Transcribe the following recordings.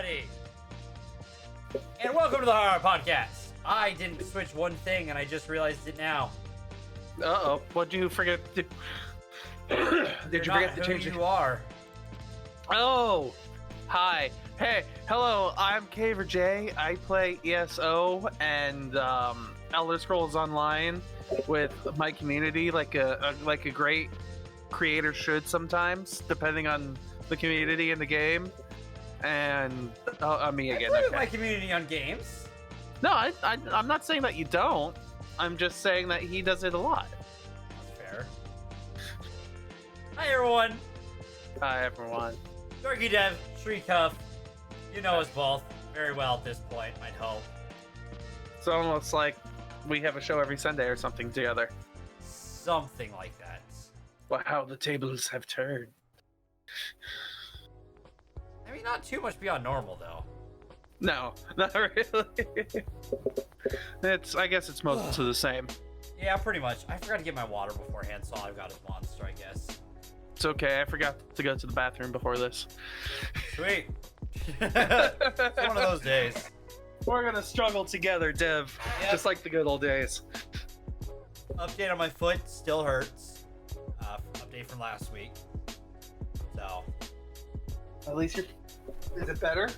everybody, and welcome to the Har Har Podcast. I didn't switch one thing, and I just realized it now. Uh-oh, what'd you forget to... Did you forget to change who you are? Oh, hi. Hey, hello, I'm Caver J. I play ESO and Elder Scrolls Online with my community like a great creator should sometimes, depending on the community in the game. And me again. I play with my community on games. No, I'm not saying that you don't. I'm just saying that he does it a lot. That's fair. Hi everyone. Hi everyone. DorkyDev, Srekcuf5. You know us both very well at this point, I'd hope. It's almost like we have a show every Sunday or something together. Something like that. Wow, the tables have turned. I mean, not too much beyond normal, though. No, not really. I guess it's mostly the same. Yeah, pretty much. I forgot to get my water beforehand, so all I've got is Monster, I guess. It's okay, I forgot to go to the bathroom before this. Sweet. It's one of those days. We're gonna struggle together, Dev. Yep. Just like the good old days. Update on my foot, still hurts. Update from last week. So. At least you're... Is it better?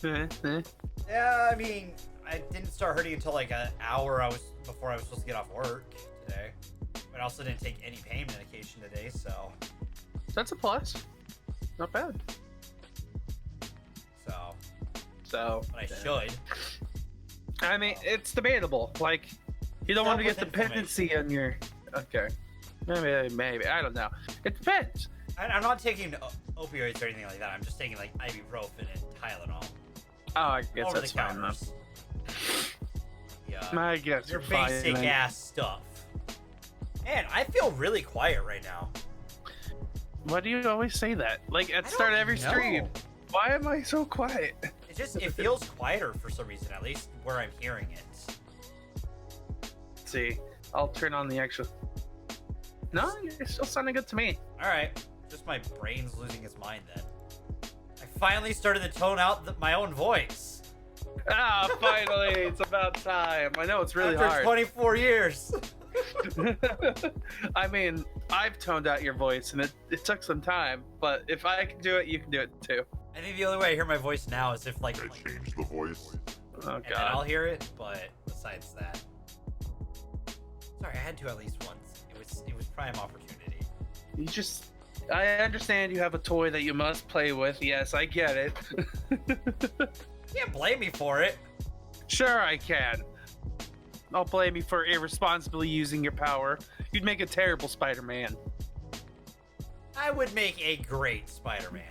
Yeah, I mean, I didn't start hurting until like an hour before I was supposed to get off work today. But I also didn't take any pain medication today, so. That's a plus. Not bad. So. But I should. I mean, it's debatable. Like, you don't want to get dependency on your... Okay. Maybe. I don't know. It depends. I'm not taking opioids or anything like that. I'm just taking like ibuprofen and Tylenol. Oh, I guess that's fine, though. Yeah. I guess your basic ass stuff. Man, I feel really quiet right now. Why do you always say that? Like at the start of every stream. Why am I so quiet? It feels quieter for some reason, at least where I'm hearing it. Let's see, I'll turn on the actual. No, you're still sounding good to me. All right. Just my brain's losing its mind then. I finally started to tone out my own voice. Ah, finally. It's about time. I know it's really hard. After 24 years. I mean, I've toned out your voice and it took some time, but if I can do it, you can do it too. I think the only way I hear my voice now is if like I changed the voice. Oh god. And then I'll hear it, but besides that. Sorry, I had to at least once. It was prime opportunity. I understand you have a toy that you must play with. Yes, I get it. You can't blame me for it. Sure I can. I'll blame you for irresponsibly using your power. You'd make a terrible Spider-Man. I would make a great Spider-Man.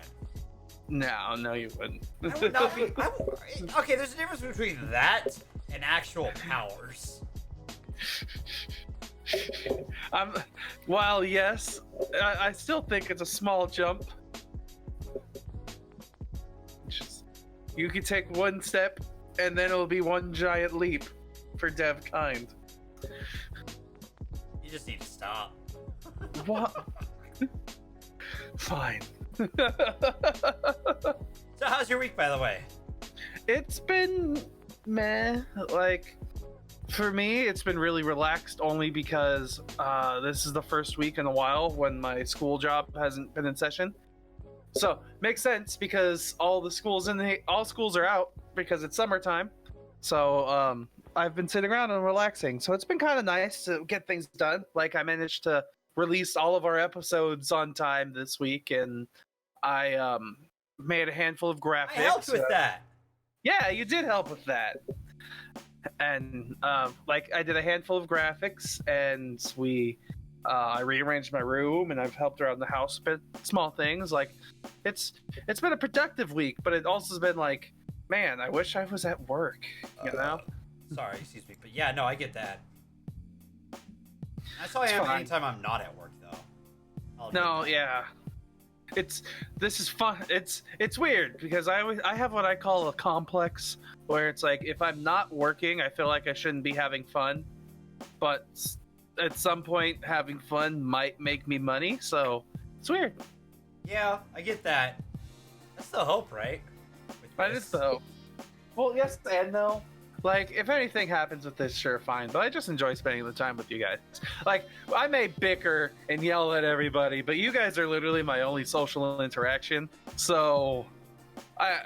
No, you wouldn't. I would not be... Okay, there's a difference between that and actual powers. While yes, I still think it's a small jump. You can take one step, and then it'll be one giant leap for Dev kind. You just need to stop. What? Fine. So how's your week, by the way? It's been meh. Like, for me, it's been really relaxed only because this is the first week in a while when my school job hasn't been in session. So makes sense because all schools are out because it's summertime. So I've been sitting around and relaxing. So it's been kind of nice to get things done. Like I managed to release all of our episodes on time this week, and I made a handful of graphics. I helped with that. Yeah, you did help with that. And like I did a handful of graphics, and I rearranged my room, and I've helped around the house a bit, small things. Like it's been a productive week, but it also has been like, man, I wish I was at work, you know? Sorry, excuse me, but yeah, no, I get that. That's how I am anytime I'm not at work, though. No, yeah. This is fun. It's weird because I have what I call a complex where it's like if I'm not working, I feel like I shouldn't be having fun, but at some point having fun might make me money, so it's weird. Yeah, I get that. That's the hope, right? That is the hope. Well, yes and no. Like, if anything happens with this, sure, fine. But I just enjoy spending the time with you guys. Like, I may bicker and yell at everybody, but you guys are literally my only social interaction. So, I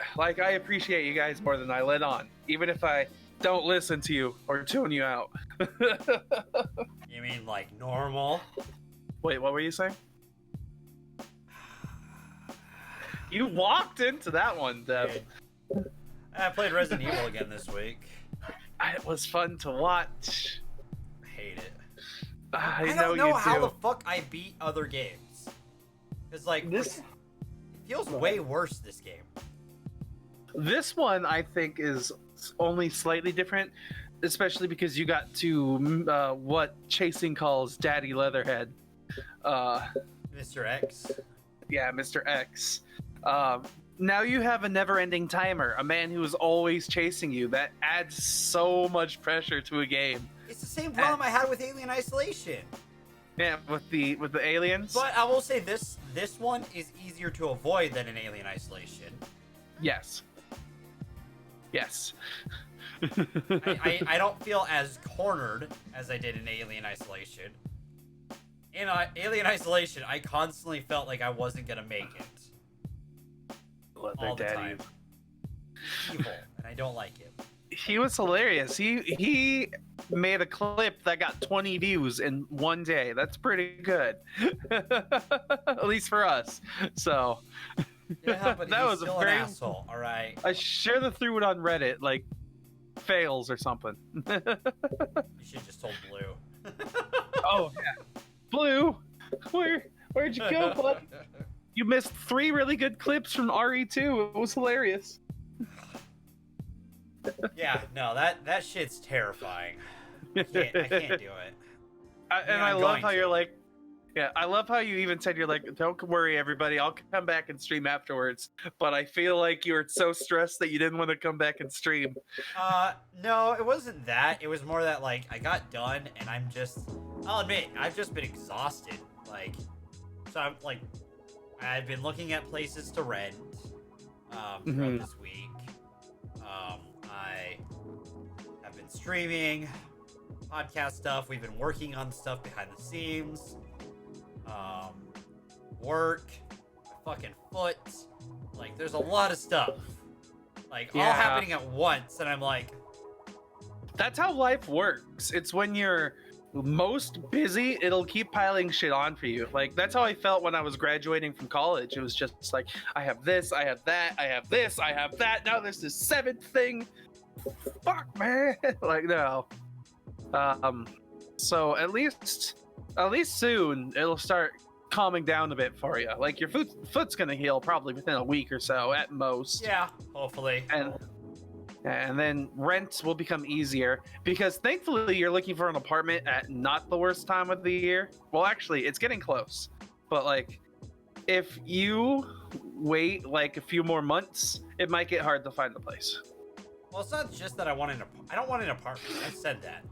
appreciate you guys more than I let on, even if I don't listen to you or tune you out. You mean like normal? Wait, what were you saying? You walked into that one, Dev. I played Resident Evil again this week. It was fun to watch. I hate it. I don't know you how do. the fuck I beat other games. It's like This- it feels way worse this game. This one, I think, is only slightly different, especially because you got to what Chasing calls Daddy Leatherhead. Mr. X. Yeah, Mr. X. Now you have a never-ending timer, a man who is always chasing you. That adds so much pressure to a game. It's the same problem I had with Alien Isolation. Yeah, with the aliens. But I will say this one is easier to avoid than in Alien Isolation. Yes. Yes. I don't feel as cornered as I did in Alien Isolation. In Alien Isolation, I constantly felt like I wasn't gonna make it. All the time. Evil, and I don't like it. He was hilarious. He made a clip that got 20 views in one day. That's pretty good. At least for us. So Yeah, but that he's was still a very an asshole. All right. I should have threw it on Reddit, like fails or something. You should just told Blue. Oh yeah. Blue, where'd you go, bud? You missed 3 really good clips from RE2. It was hilarious. Yeah, no, that shit's terrifying. I can't do it. I love how you're like, yeah, I love how you even said you're like, don't worry, everybody, I'll come back and stream afterwards. But I feel like you were so stressed that you didn't want to come back and stream. No, it wasn't that. It was more that, like, I got done, and I'll admit, I've just been exhausted. Like, so I'm, like, I've been looking at places to rent, throughout this week. I have been streaming podcast stuff. We've been working on stuff behind the scenes. Work, my fucking foot. Like, there's a lot of stuff. Like, all happening at once, and I'm like... That's how life works. It's when you're most busy, it'll keep piling shit on for you. Like, that's how I felt when I was graduating from college. It was just like, I have this, I have that, I have this, I have that. Now there's this 7th thing. Fuck, man. Like, no. So at least soon it'll start calming down a bit for you. Like, your foot's gonna heal probably within a week or so at most. Yeah, hopefully. And then rent will become easier because thankfully you're looking for an apartment at not the worst time of the year. Well, actually, it's getting close. But like, if you wait like a few more months, it might get hard to find the place. Well, it's not just that I don't want an apartment. I said that.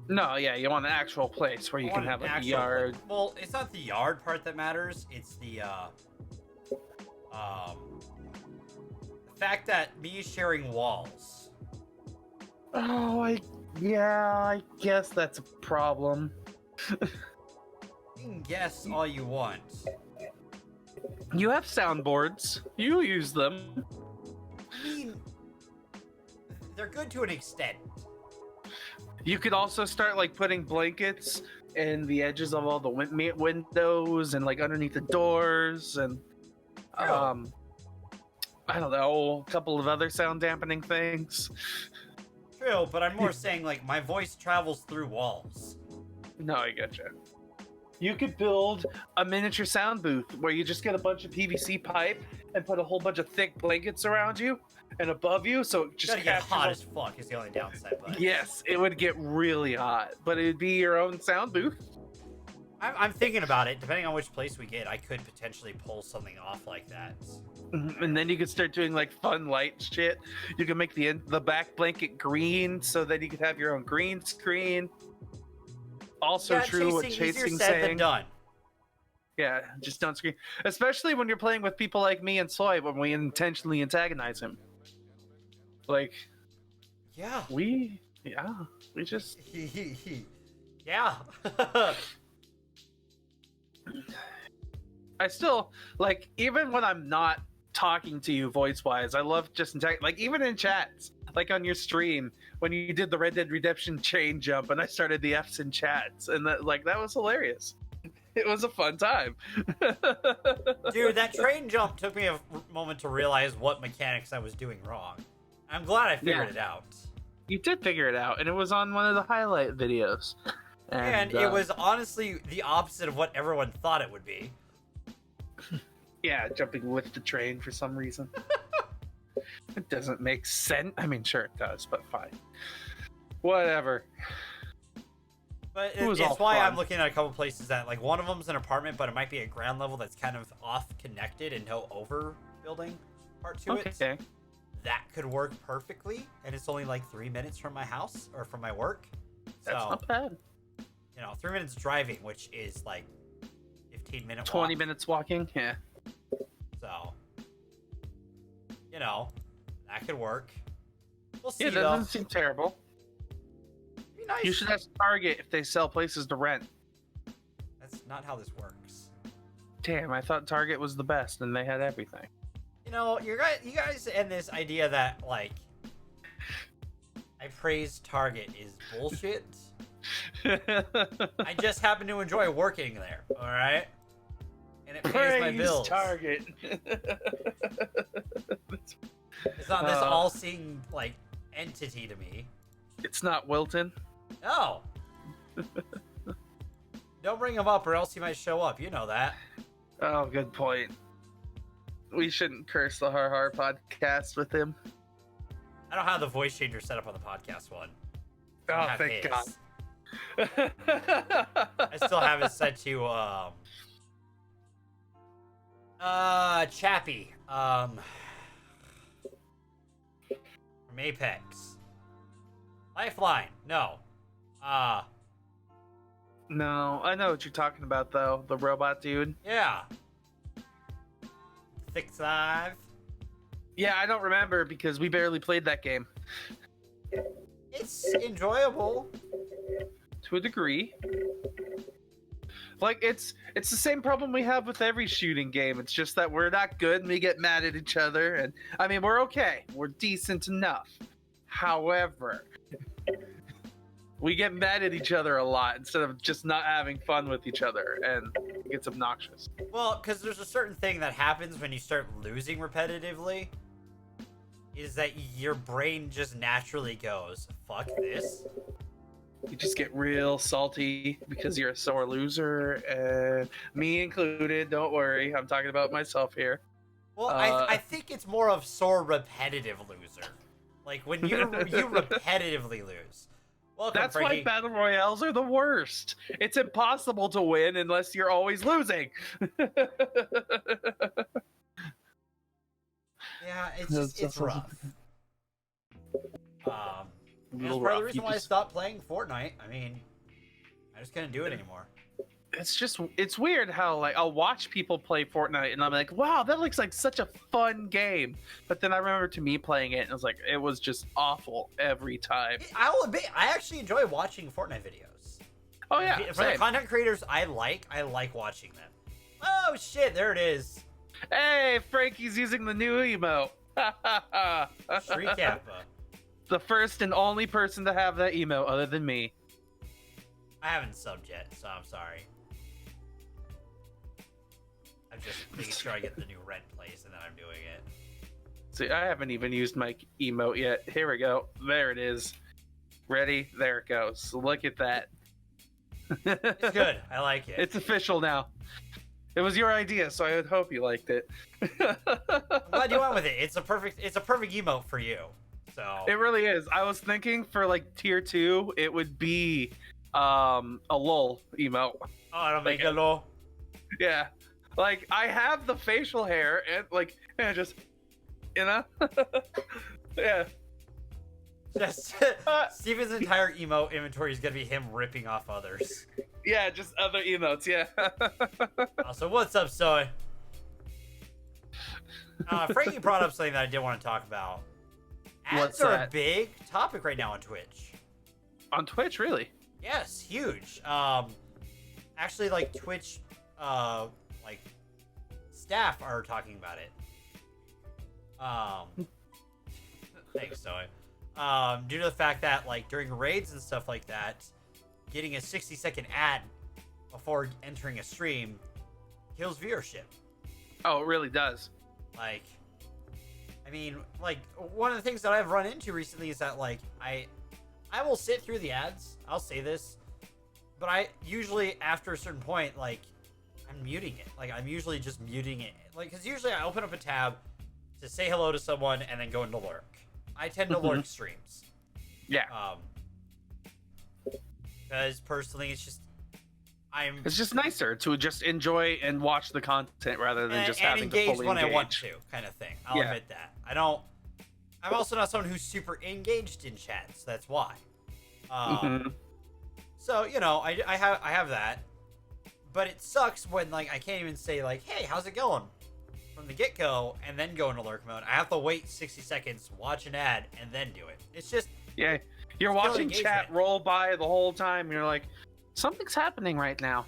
No, yeah, you want an actual place where you can have like a yard. Well, it's not the yard part that matters. It's the fact that me sharing walls. Oh, I guess that's a problem. You can guess all you want. You have soundboards. You use them. I mean, they're good to an extent. You could also start like putting blankets in the edges of all the windows and like underneath the doors and I don't know, a couple of other sound dampening things. True, but I'm more saying like my voice travels through walls. No, I getcha. You could build a miniature sound booth where you just get a bunch of PVC pipe and put a whole bunch of thick blankets around you and above you, so it just Gotta get hot as fuck is the only downside. But yes, it would get really hot, but it'd be your own sound booth. I'm thinking about it. Depending on which place we get, I could potentially pull something off like that. And then you could start doing like fun light shit. You can make the back blanket green, so that you could have your own green screen. Also yeah, true what easier Chasing's said than saying. done. Yeah, just don't scream. Especially when you're playing with people like me and Soy when we intentionally antagonize him. Like, Yeah. we just... Yeah. I still, like, even when I'm not talking to you voice-wise, I love just like, even in chats, like on your stream, when you did the Red Dead Redemption chain jump and I started the Fs in chats, and that was hilarious. It was a fun time. Dude, that train jump took me a moment to realize what mechanics I was doing wrong. I'm glad I figured it out. You did figure it out, and it was on one of the highlight videos. And it was honestly the opposite of what everyone thought it would be. Yeah, jumping with the train for some reason. It doesn't make sense. I mean, sure it does, but fine. Whatever. But it's why I'm looking at a couple places that, like, one of them's an apartment, but it might be a ground level that's kind of off-connected and no overbuilding part to it. Okay. That could work perfectly, and it's only like 3 minutes from my house or from my work. That's not bad. 3 minutes driving, which is like 15-minute 20 minutes walking, yeah. So, that could work. We'll see. Yeah, that doesn't seem terrible. Be nice. You should ask Target if they sell places to rent. That's not how this works. Damn, I thought Target was the best and they had everything. You guys and this idea that, like, I praise Target is bullshit. I just happen to enjoy working there, alright? And it pays my bills. Target. It's not this all-seeing, like, entity to me. It's not Wilton. No. Don't bring him up or else he might show up. You know that. Oh, good point. We shouldn't curse the Har Har podcast with him. I don't have the voice changer set up on the podcast one. Oh, thank God. I still have it set to Chappie from Apex. Lifeline. No. No, I know what you're talking about though. The robot dude. Yeah. 6-5. Yeah, I don't remember because we barely played that game. It's enjoyable to a degree. Like, it's the same problem we have with every shooting game. It's just that we're not good and we get mad at each other. And I mean, we're okay. We're decent enough. However, we get mad at each other a lot instead of just not having fun with each other, and it gets obnoxious. Well, because there's a certain thing that happens when you start losing repetitively, is that your brain just naturally goes, fuck this. You just get real salty because you're a sore loser, and me included. Don't worry, I'm talking about myself here. Well, I think it's more of sore repetitive loser. Like, when you repetitively lose. Welcome, That's Frankie. why battle royales are the worst. It's impossible to win unless you're always losing. Yeah, it's rough. That's part of the reason why I stopped playing Fortnite. I mean, I just couldn't do it anymore. It's weird how, like, I'll watch people play Fortnite and I'm like, wow, that looks like such a fun game. But then I remember to me playing it and it was just awful every time. I'll admit, I actually enjoy watching Fortnite videos. Oh yeah, for the content creators I like watching them. Oh shit, there it is. Hey, Frankie's using the new emote. Srekcuf5. The first and only person to have that emote other than me. I haven't subbed yet, so I'm sorry. I'm just making sure I get the new rent place and then I'm doing it. See, I haven't even used my emote yet. Here we go. There it is. Ready? There it goes. Look at that. It's good. I like it. It's official now. It was your idea, so I would hope you liked it. I'm glad you went with it. It's a perfect emote for you. So it really is. I was thinking for like tier 2, it would be a lol emote. Oh, I don't make a lol. Yeah. Like, I have the facial hair and like, and just, you know? Yeah. Just Steven's entire emote inventory is gonna be him ripping off others. Yeah, just other emotes. Yeah. So what's up, Soy? Frankie brought up something that I did want to talk about. Ads What's are that? a big topic right now on Twitch. On Twitch, really? Yes, huge. Actually, like Twitch, like staff are talking about it. Thanks, Soy. Due to the fact that like during raids and stuff like that, getting a 60-second ad before entering a stream kills viewership. Oh, it really does. Like, I mean, like one of the things that I've run into recently is that like I will sit through the ads. I'll say this, but I usually after a certain point like I'm muting it. Like I'm usually just muting it. Like because usually I open up a tab to say hello to someone and then go into lurk. I tend to lurk streams. Yeah. Because personally, it's just It's just nicer to just enjoy and watch the content rather than just having engage to fully when engage. I want to, kind of thing. I'll admit that. I'm also not someone who's super engaged in chats. That's why. So you know, I have that, but it sucks when like I can't even say like, hey, how's it going? From the get-go and then go into lurk mode. I have to wait 60 seconds, watch an ad, and then do it. It's just You're watching chat roll by the whole time. And you're like, something's happening right now.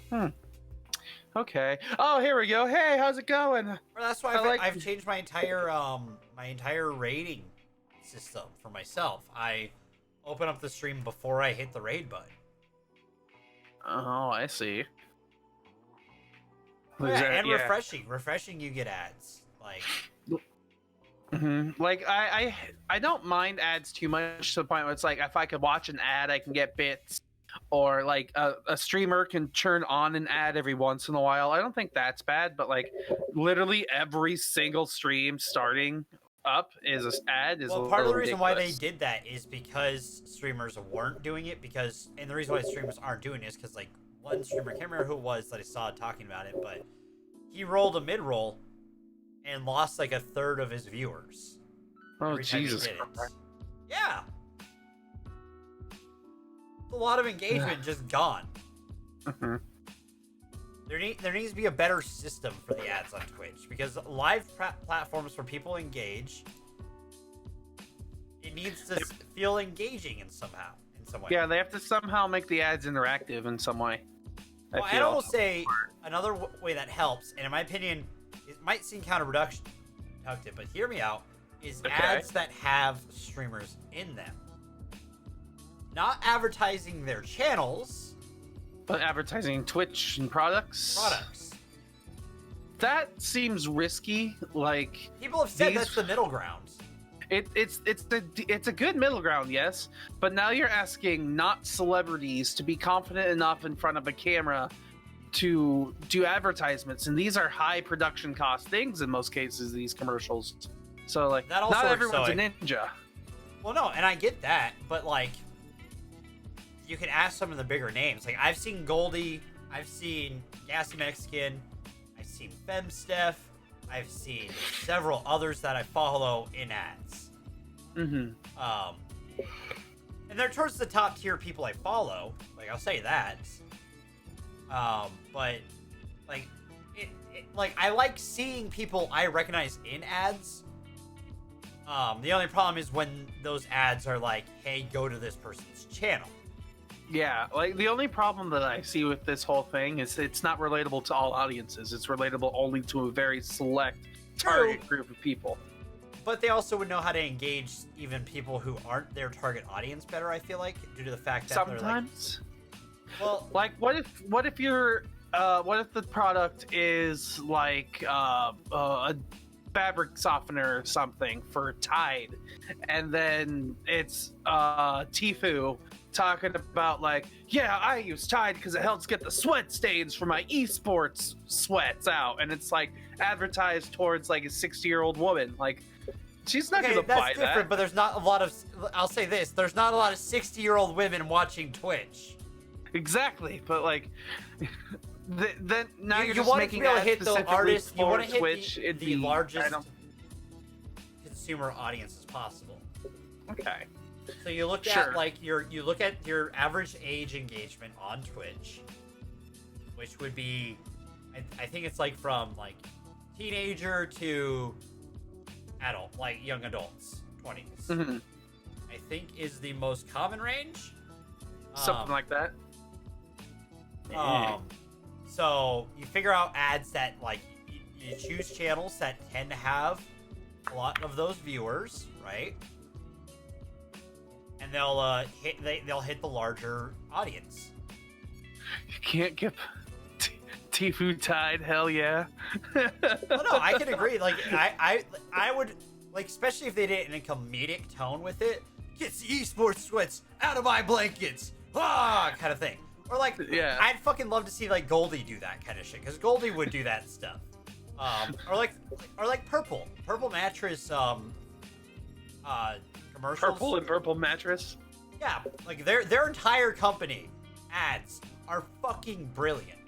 Okay. Oh, here we go. Hey, how's it going? Well, that's why I've changed my entire rating system for myself. I open up the stream before I hit the raid button. Oh, I see. And refreshing, you get ads. Like, like I don't mind ads too much to the point where it's like if I could watch an ad, I can get bits, or like a streamer can turn on an ad every once in a while. I don't think that's bad, but like literally every single stream starting up is an ad. Well, part of the reason why they did that is because streamers weren't doing it. And the reason why streamers aren't doing it is because like one streamer, I can't remember who it was that I saw talking about it, but he rolled a mid-roll and lost like a third of his viewers. Oh, Jesus. Yeah. A lot of engagement just gone. There needs to be a better system for the ads on Twitch because live platforms where people engage, it needs to feel engaging in some way. Yeah, they have to somehow make the ads interactive in some way. Well, I'd almost say another way that helps, and in my opinion, it might seem counterproductive, but hear me out, is ads that have streamers in them. Not advertising their channels, but advertising Twitch and products. That seems risky. Like people have said that's the middle ground. It's a good middle ground, yes, but now you're asking not celebrities to be confident enough in front of a camera to do advertisements, and these are high production cost things in most cases. These commercials, so like that also not everyone's a ninja. Well, no, and I get that, but like you can ask some of the bigger names. Like I've seen Goldie, I've seen Gassy Mexican, I've seen Femsteph. I've seen several others that I follow in ads. And they're towards the top tier people I follow. Like I'll say that. But like, like I like seeing people I recognize in ads. The only problem is when those ads are like, "Hey, go to this person's channel." Yeah, like the only problem that I see with this whole thing is it's not relatable to all audiences. It's relatable only to a very select target group of people. But they also would know how to engage even people who aren't their target audience better, I feel like, due to the fact that sometimes they're like, well, like what if the product is like a fabric softener or something for Tide, and then it's Tfue talking about like, yeah, I use Tide because it helps get the sweat stains from my esports sweats out, and it's like advertised towards like a 60-year-old woman. Like, she's not gonna buy that. That's different, but there's not a lot of, I'll say this, there's not a lot of 60-year-old women watching Twitch. Exactly, but like then now you're just want making to be able to hit the artist, you want to hit Twitch, the largest consumer audience as possible. Okay. So you look at like you look at your average age engagement on Twitch, which would be, I think it's like from like teenager to adult, like young adults, 20s. Mm-hmm. I think is the most common range. Something like that. So you figure out ads that like you choose channels that tend to have a lot of those viewers, right? And they'll hit the larger audience. You can't get Tfue tied. Hell yeah. Well, no, I can agree. Like I would like, especially if they did it in a comedic tone with it. Get the esports sweats out of my blankets, kind of thing. Or like, yeah, I'd fucking love to see like Goldie do that kind of shit, because Goldie would do that stuff. Or like Purple mattress commercials. Purple and Purple mattress. Yeah, like their entire company ads are fucking brilliant.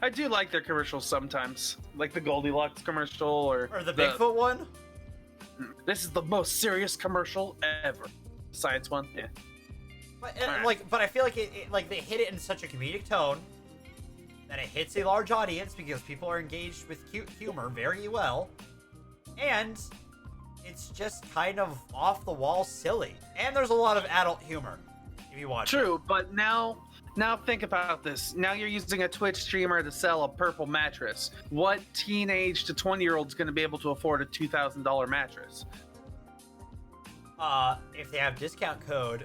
I do like their commercials sometimes, like the Goldilocks commercial or the Bigfoot one. This is the most serious commercial ever. Science one, yeah. But but I feel like it like they hit it in such a comedic tone that it hits a large audience because people are engaged with cute humor very well, and it's just kind of off the wall silly. And there's a lot of adult humor if you watch. True, but now think about this. Now you're using a Twitch streamer to sell a purple mattress. What teenage to 20-year-old is going to be able to afford a $2,000 mattress? If they have discount code.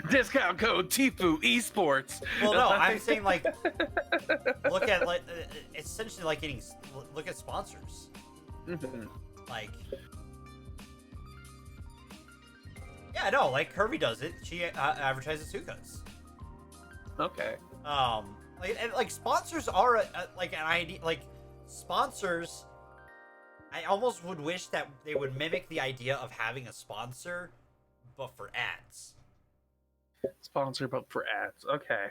Discount code Tfue Esports. Well, no, I'm saying like, look at like essentially like look at sponsors. Mm-hmm. Like, yeah, no, like Kirby does it. She advertises Sukkos. Okay. Like sponsors are like an idea. Like sponsors, I almost would wish that they would mimic the idea of having a sponsor, but for ads. Sponsor, but for ads. Okay.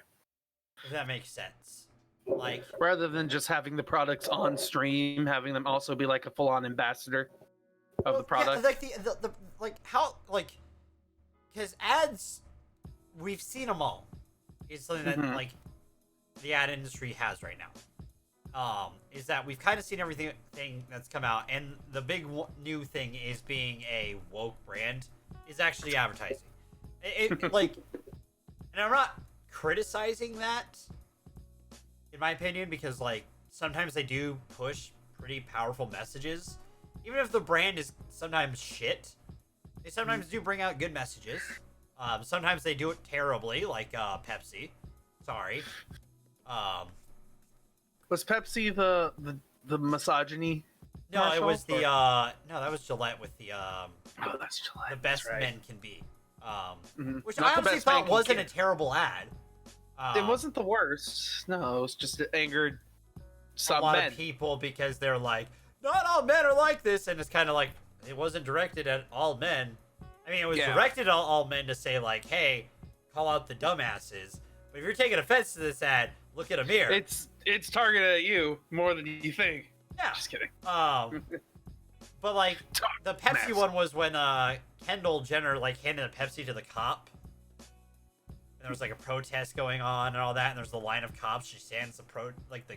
If that makes sense. Like, rather than just having the products on stream, having them also be like a full-on ambassador of the product. Yeah, like the like how like, because ads, we've seen them all. It's something that like the ad industry has right now. Is that we've kind of seen everything that's come out, and the big new thing is being a woke brand is actually advertising. It like, and I'm not criticizing that, in my opinion, because like sometimes they do push pretty powerful messages, even if the brand is sometimes shit. They sometimes do bring out good messages. Sometimes they do it terribly, like Pepsi. Sorry. Was Pepsi the misogyny? No, commercial? it was the no, that was Gillette with the Oh, that's Gillette. the best right. men can be. Which Not I the honestly best man thought can wasn't a get. terrible ad. It wasn't the worst. No, it was just it angered some a lot men. of people because they're like, not all men are like this, and it's kind of like it wasn't directed at all men. I mean, it was directed at all men to say like, hey, call out the dumbasses. But if you're taking offense to this ad, look at a mirror. It's targeted at you more than you think. Yeah. Just kidding. But like the Pepsi one was when Kendall Jenner like handed a Pepsi to the cop. And there was like a protest going on and all that, and there's the line of cops. She stands the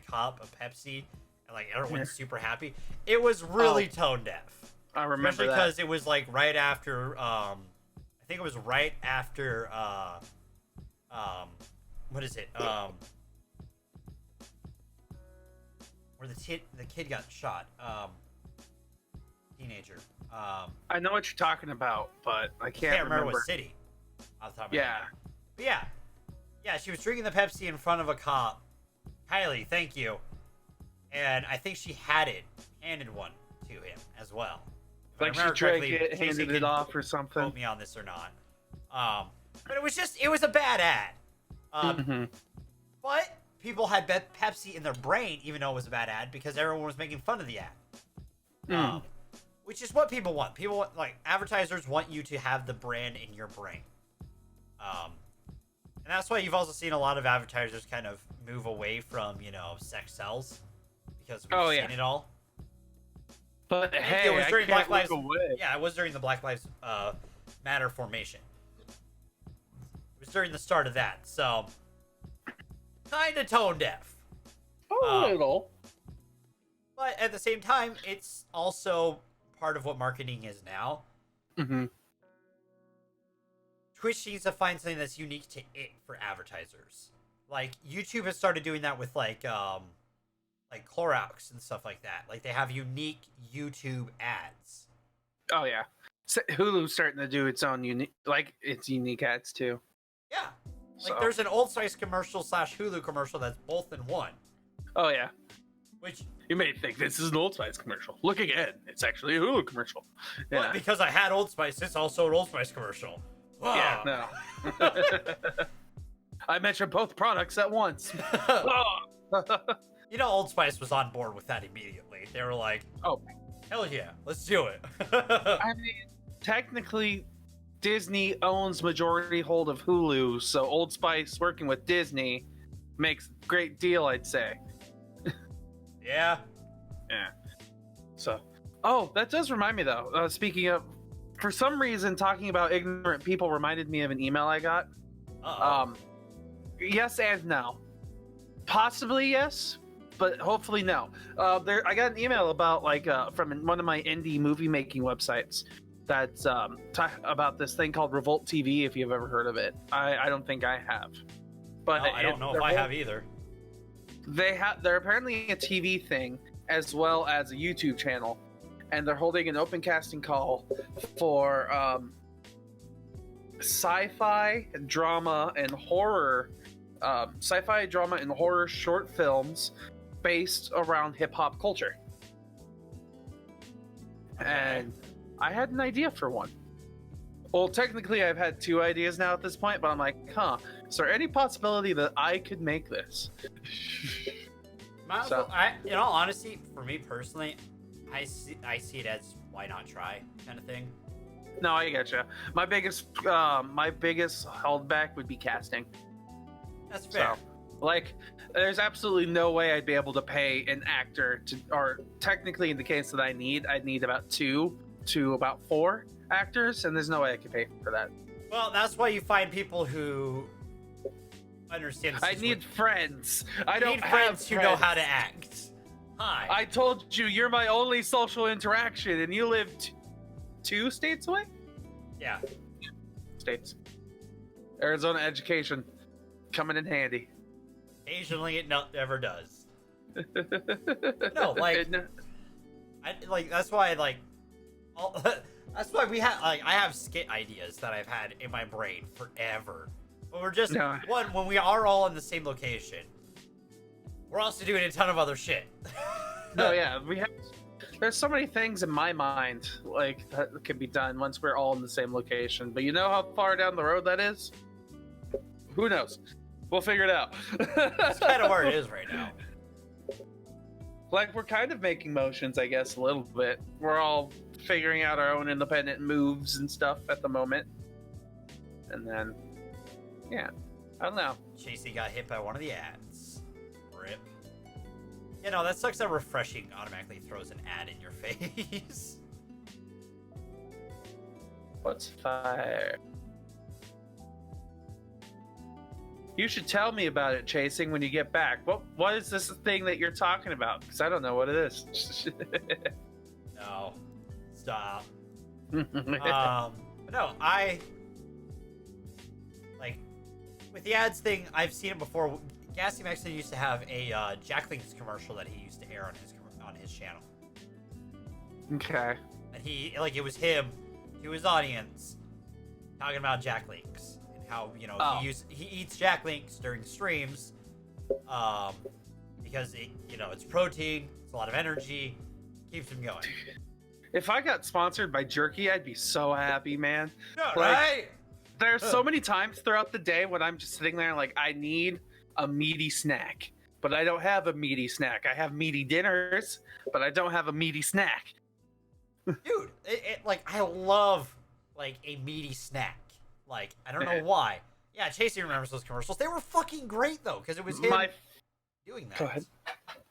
cop of Pepsi, and like everyone's super happy. It was really tone deaf. I remember especially that. because it was like right after I think it was right after what is it? Where the kid got shot. Teenager. I know what you're talking about, but I can't remember what city. Off the top of my Yeah. head. But yeah, she was drinking the Pepsi in front of a cop. Kylie, thank you. And I think she handed one to him as well. If I Like she remember drank correctly, it, Casey handed can it off or something. quote me on this or not. But it was a bad ad. But people had Pepsi in their brain, even though it was a bad ad, because everyone was making fun of the ad. Which is what people want. People want, like, advertisers want you to have the brand in your brain. And that's why you've also seen a lot of advertisers kind of move away from, sex sells, because we've seen it all. But hey, it was during I can't Black Lives. look away. Yeah, it was during the Black Lives Matter formation. It was during the start of that. So kind of tone deaf. A little. But at the same time, it's also part of what marketing is now. Mm-hmm. Twitch needs to find something that's unique to it for advertisers. Like YouTube has started doing that with like Clorox and stuff like that. Like they have unique YouTube ads. Oh yeah, Hulu's starting to do its own unique ads too. Yeah, like So. there's an Old Spice commercial / Hulu commercial that's both in one. Oh yeah. Which You may think this is an Old Spice commercial. Look again, it's actually a Hulu commercial. Yeah. well, because I had Old Spice, it's also an Old Spice commercial. Wow. Yeah. No. I mentioned both products at once. You know, Old Spice was on board with that immediately. They were like, Oh. hell yeah, let's do it. I mean, technically, Disney owns majority hold of Hulu, so Old Spice working with Disney makes a great deal, I'd say. Yeah. Yeah. So, oh, that does remind me though. Speaking of, for some reason, talking about ignorant people reminded me of an email I got. Uh-oh. Yes and no. Possibly yes, but hopefully no. I got an email about from one of my indie movie making websites that's about this thing called Revolt TV. If you've ever heard of it, I don't think I have. But No, I don't know if I have either. They're apparently a TV thing as well as a YouTube channel, and they're holding an open casting call for sci-fi drama and horror short films based around hip-hop culture. And I had an idea for one. Well, technically I've had two ideas now at this point, but I'm like, is there any possibility that I could make this? In all honesty, for me personally, I see it as why not try kind of thing. No, I getcha. My biggest holdback would be casting. That's fair. So, there's absolutely no way I'd be able to pay an actor or technically in the case that I'd need about 2 to about 4 actors, and there's no way I could pay for that. Well, that's why you find people who understand. I need friends. I don't need have friends who know how to act. Hi. I told you you're my only social interaction, and you live 2 states away? Yeah. States. Arizona education coming in handy. Occasionally, it never does. No, that's why that's why we have I have skit ideas that I've had in my brain forever. But we're just when we are all in the same location, we're also doing a ton of other shit. No, yeah, there's so many things in my mind that can be done once we're all in the same location. But you know how far down the road that is? Who knows? We'll figure it out. That's kind of where it is right now. We're kind of making motions, I guess, a little bit. We're all figuring out our own independent moves and stuff at the moment. And then, yeah, I don't know. Chasey got hit by one of the ads. Rip. You know, that sucks that refreshing automatically throws an ad in your face. What's fire? You should tell me about it, Chasing, when you get back. What is this thing that you're talking about? Because I don't know what it is. No. Stop. No, with the ads thing, I've seen it before. Gassy actually used to have a Jack Link's commercial that he used to air on his channel. Okay. And it was him to his audience talking about Jack Links. How he eats Jack Links during streams, because it's protein, it's a lot of energy, keeps him going. If I got sponsored by Jerky, I'd be so happy, man. No, right? There's so many times throughout the day when I'm just sitting there I need a meaty snack, but I don't have a meaty snack. I have meaty dinners, but I don't have a meaty snack. Dude, I love a meaty snack. I don't know why. Yeah, Chasey remembers those commercials. They were fucking great though, because it was him doing that. Go ahead.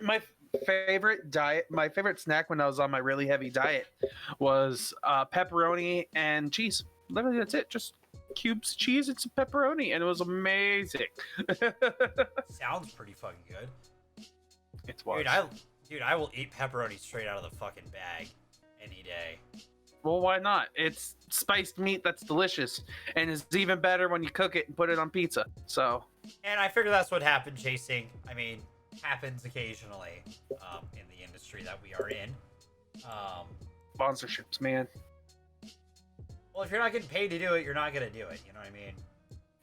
My favorite snack when I was on my really heavy diet was pepperoni and cheese. Literally, that's it. Just cubes of cheese and some pepperoni, and it was amazing. Sounds pretty fucking good. It was. Dude, I will eat pepperoni straight out of the fucking bag any day. Well, why not? It's spiced meat that's delicious, and it's even better when you cook it and put it on pizza. So. And I figure that's what happened chasing. I mean, happens occasionally in the industry that we are in. Sponsorships, man. Well, if you're not getting paid to do it, you're not gonna do it. You know what I mean?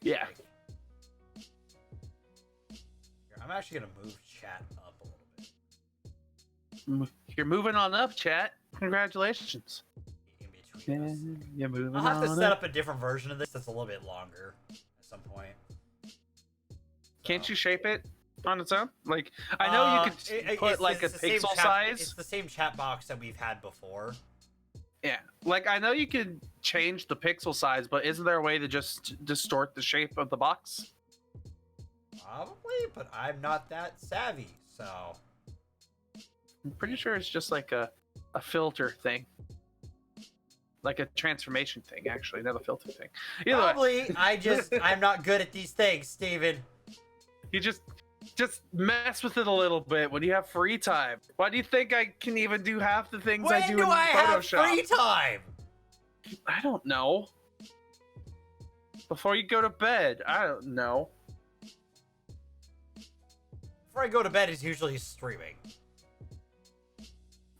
Yeah. Like, here, I'm actually gonna move chat up a little bit. You're moving on up, chat. Congratulations. In between us. You're moving I'll have to on set up. up a different version of this that's a little bit longer at some point. Can't you shape it on its own? Like, I know you could put like a it's the same pixel chat- size. It's the same chat box that we've had before. Yeah, like I know you could change the pixel size, but isn't there a way to just distort the shape of the box? Probably, but I'm not that savvy, so. I'm pretty sure it's just like a filter thing. Like a transformation thing, actually, not a filter thing. Either way, Probably, I'm not good at these things, Steven. you just mess with it a little bit when you have free time. Why do you think I can even do half the things I When do do in I have Photoshop? free time? I don't know. Before you go to bed, I don't know. Before I go to bed is usually streaming.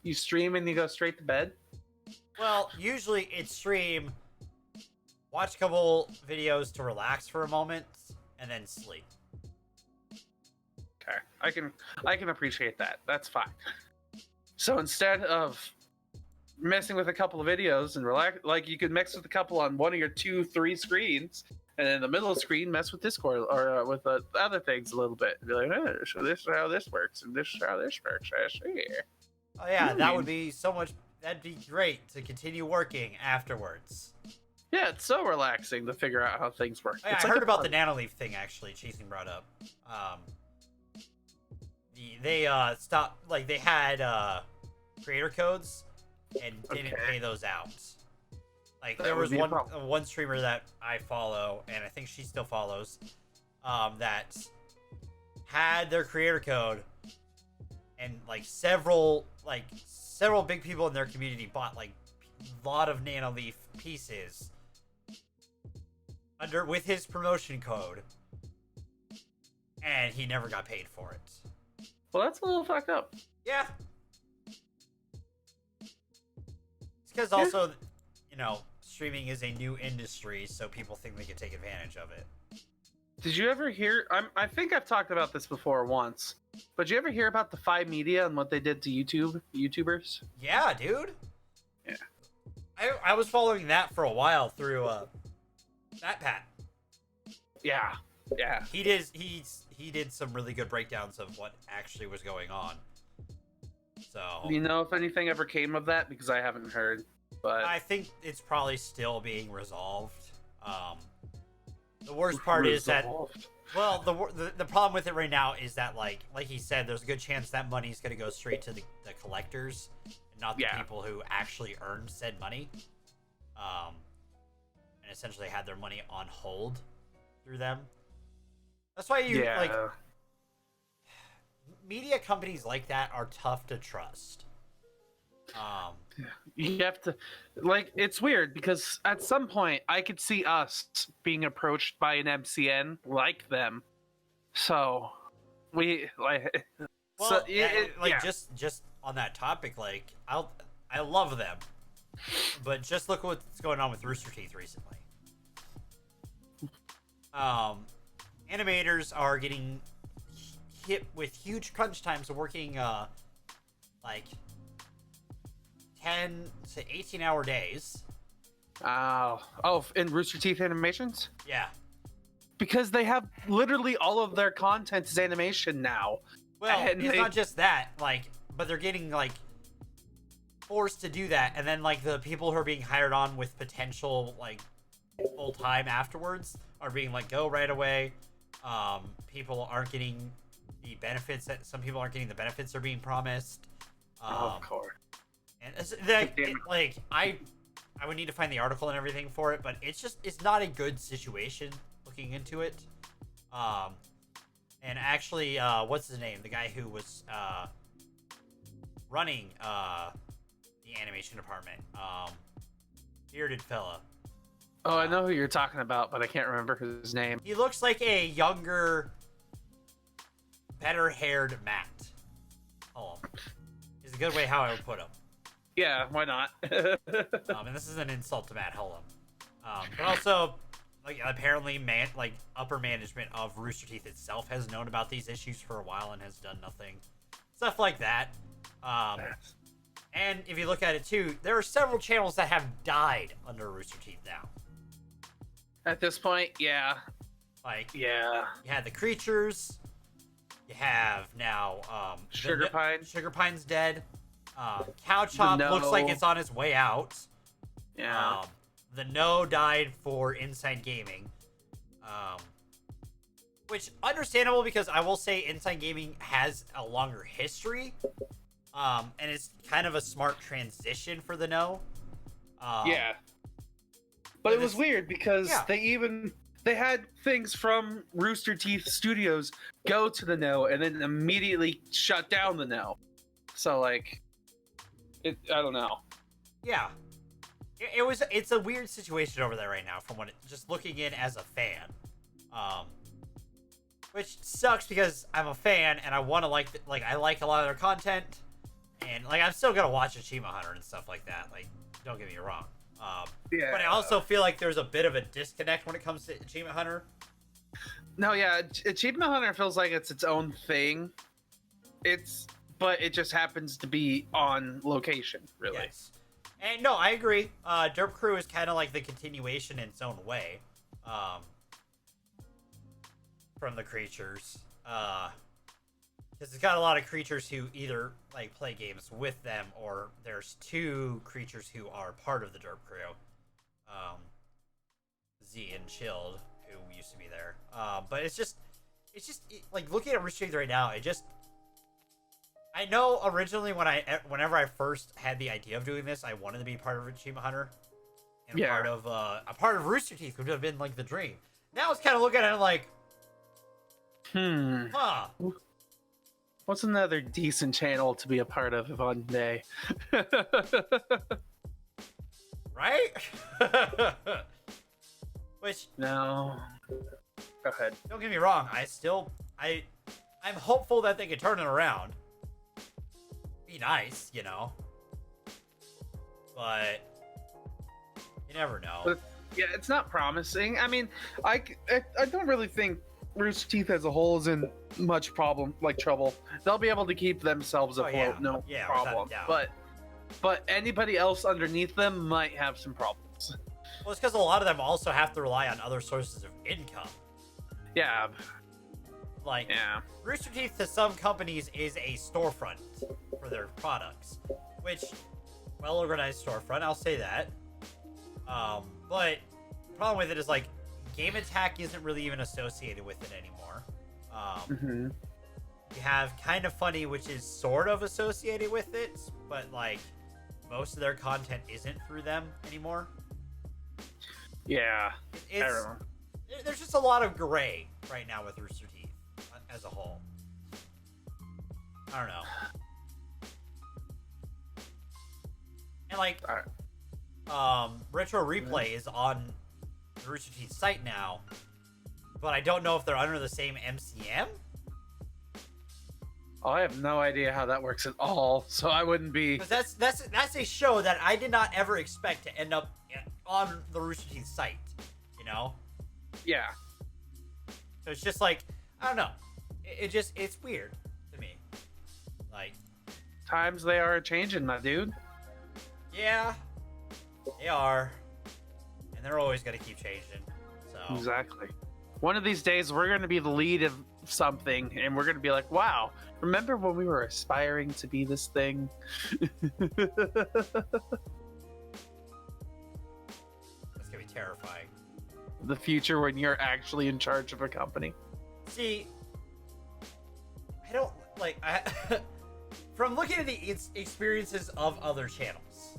You stream and you go straight to bed? Well, usually it's stream, watch a couple videos to relax for a moment, and then sleep. Okay, I can appreciate that. That's fine. So instead of messing with a couple of videos and relax, like you could mix with a couple on one of your 2-3 screens, and in the middle of the screen mess with Discord or with the other things a little bit. Be like, oh, so this is how this works, and this is how this works. I see. Oh yeah, that would be so much. That'd be great to continue working afterwards. Yeah, it's so relaxing to figure out how things work. Oh, yeah, It's I like heard a about fun- the Nanoleaf thing actually. Chasing brought up. They stopped, like they had creator codes and didn't Okay. pay those out. Like That there would was be a one problem. one streamer that I follow, and I think she still follows, that had their creator code, and like several big people in their community bought like a lot of Nanoleaf pieces with his promotion code, and he never got paid for it. Well, that's a little fucked up. Yeah. It's because also, you know, streaming is a new industry, so people think they can take advantage of it. Did you ever hear? I think I've talked about this before once, but did you ever hear about the Phi Media and what they did to YouTubers? Yeah, dude. Yeah. I was following that for a while through Fat Pat. Yeah. He did some really good breakdowns of what actually was going on. So Do you know if anything ever came of that? Because I haven't heard. But I think it's probably still being resolved. The worst part is that, well, the problem with it right now is that like he said, there's a good chance that money's going to go straight to the collectors and not the people who actually earned said money, and essentially had their money on hold through them. That's why like media companies like that are tough to trust. You have to, like, it's weird because at some point I could see us being approached by an MCN like them. So we like, Well, so, just on that topic, like I love them, but just look what's going on with Rooster Teeth recently. Animators are getting hit with huge crunch times of working like 10 to 18-hour days. In Rooster Teeth animations? Yeah. Because they have literally all of their content is animation now. Well, it's not just that, like, but they're getting like forced to do that, and then like the people who are being hired on with potential like full time afterwards are being let go right away. People aren't getting the benefits that some people aren't getting. The benefits they're being promised. Of course. And I I would need to find the article and everything for it, but it's not a good situation looking into it. And actually, what's his name? The guy who was running the animation department, bearded fella. Oh, I know who you're talking about, but I can't remember his name. He looks like a younger, better-haired Matt. Is a good way how I would put him. Yeah, why not? And this is an insult to Matt Hullum. But also, like, apparently, upper management of Rooster Teeth itself has known about these issues for a while and has done nothing. Stuff like that. And if you look at it too, there are several channels that have died under Rooster Teeth now. At this point, yeah. Like, yeah. You had the Creatures. You have now Sugar Pine. Sugar Pine's dead. Cow Chop looks like it's on its way out. Yeah. The No died for Inside Gaming. Which, understandable, because I will say Inside Gaming has a longer history. And it's kind of a smart transition for the No. Yeah. But it was weird because they had things from Rooster Teeth Studios go to the No and then immediately shut down the No. So like, I don't know. Yeah, it's a weird situation over there right now from just looking in as a fan, which sucks because I'm a fan and I want to I like a lot of their content, and like I'm still gonna watch Achievement Hunter and stuff like that. Like, don't get me wrong. Yeah. But I also feel like there's a bit of a disconnect when it comes to Achievement Hunter. No, yeah, Achievement Hunter feels like it's its own thing. But it just happens to be on location, really. Yes. And no, I agree. Derp Crew is kind of like the continuation in its own way, from the Creatures. Because it's got a lot of creatures who either like play games with them, or there's two creatures who are part of the Derp Crew, Z and Chilled, who used to be there. But it's just like looking at Rooster Teeth right now. I know originally whenever I first had the idea of doing this, I wanted to be part of Achievement Hunter, and a part of Rooster Teeth would have been like the dream. Now it's kind of looking at it like, huh. What's another decent channel to be a part of one day? Right? Which, no. Go ahead. Don't get me wrong. I'm hopeful that they can turn it around. Be nice, you know. But you never know. But, yeah, it's not promising. I mean, I don't really think Rooster Teeth as a whole is in much trouble. They'll be able to keep themselves afloat, no problem. But anybody else underneath them might have some problems. Well, it's because a lot of them also have to rely on other sources of income. Yeah. Rooster Teeth to some companies is a storefront for their products, which, well-organized storefront, I'll say that. But the problem with it is, like, Game Attack isn't really even associated with it anymore. You have Kind of Funny, which is sort of associated with it, but, like, most of their content isn't through them anymore. Yeah. I don't know. There's just a lot of gray right now with Rooster Teeth as a whole. I don't know. And like, Retro Replay is on the Rooster Teeth site now, but I don't know if they're under the same MCM. Oh, I have no idea how that works at all, so I wouldn't be. Because that's a show that I did not ever expect to end up on the Rooster Teeth site. You know? Yeah. So it's just like, I don't know. It's weird to me. Like, times they are changing, my dude. Yeah, they are, and they're always gonna keep changing. So exactly. One of these days, we're gonna be the lead of something, and we're gonna be like, "Wow, remember when we were aspiring to be this thing?" That's gonna be terrifying. The future when you're actually in charge of a company. See, I don't like. From looking at the experiences of other channels,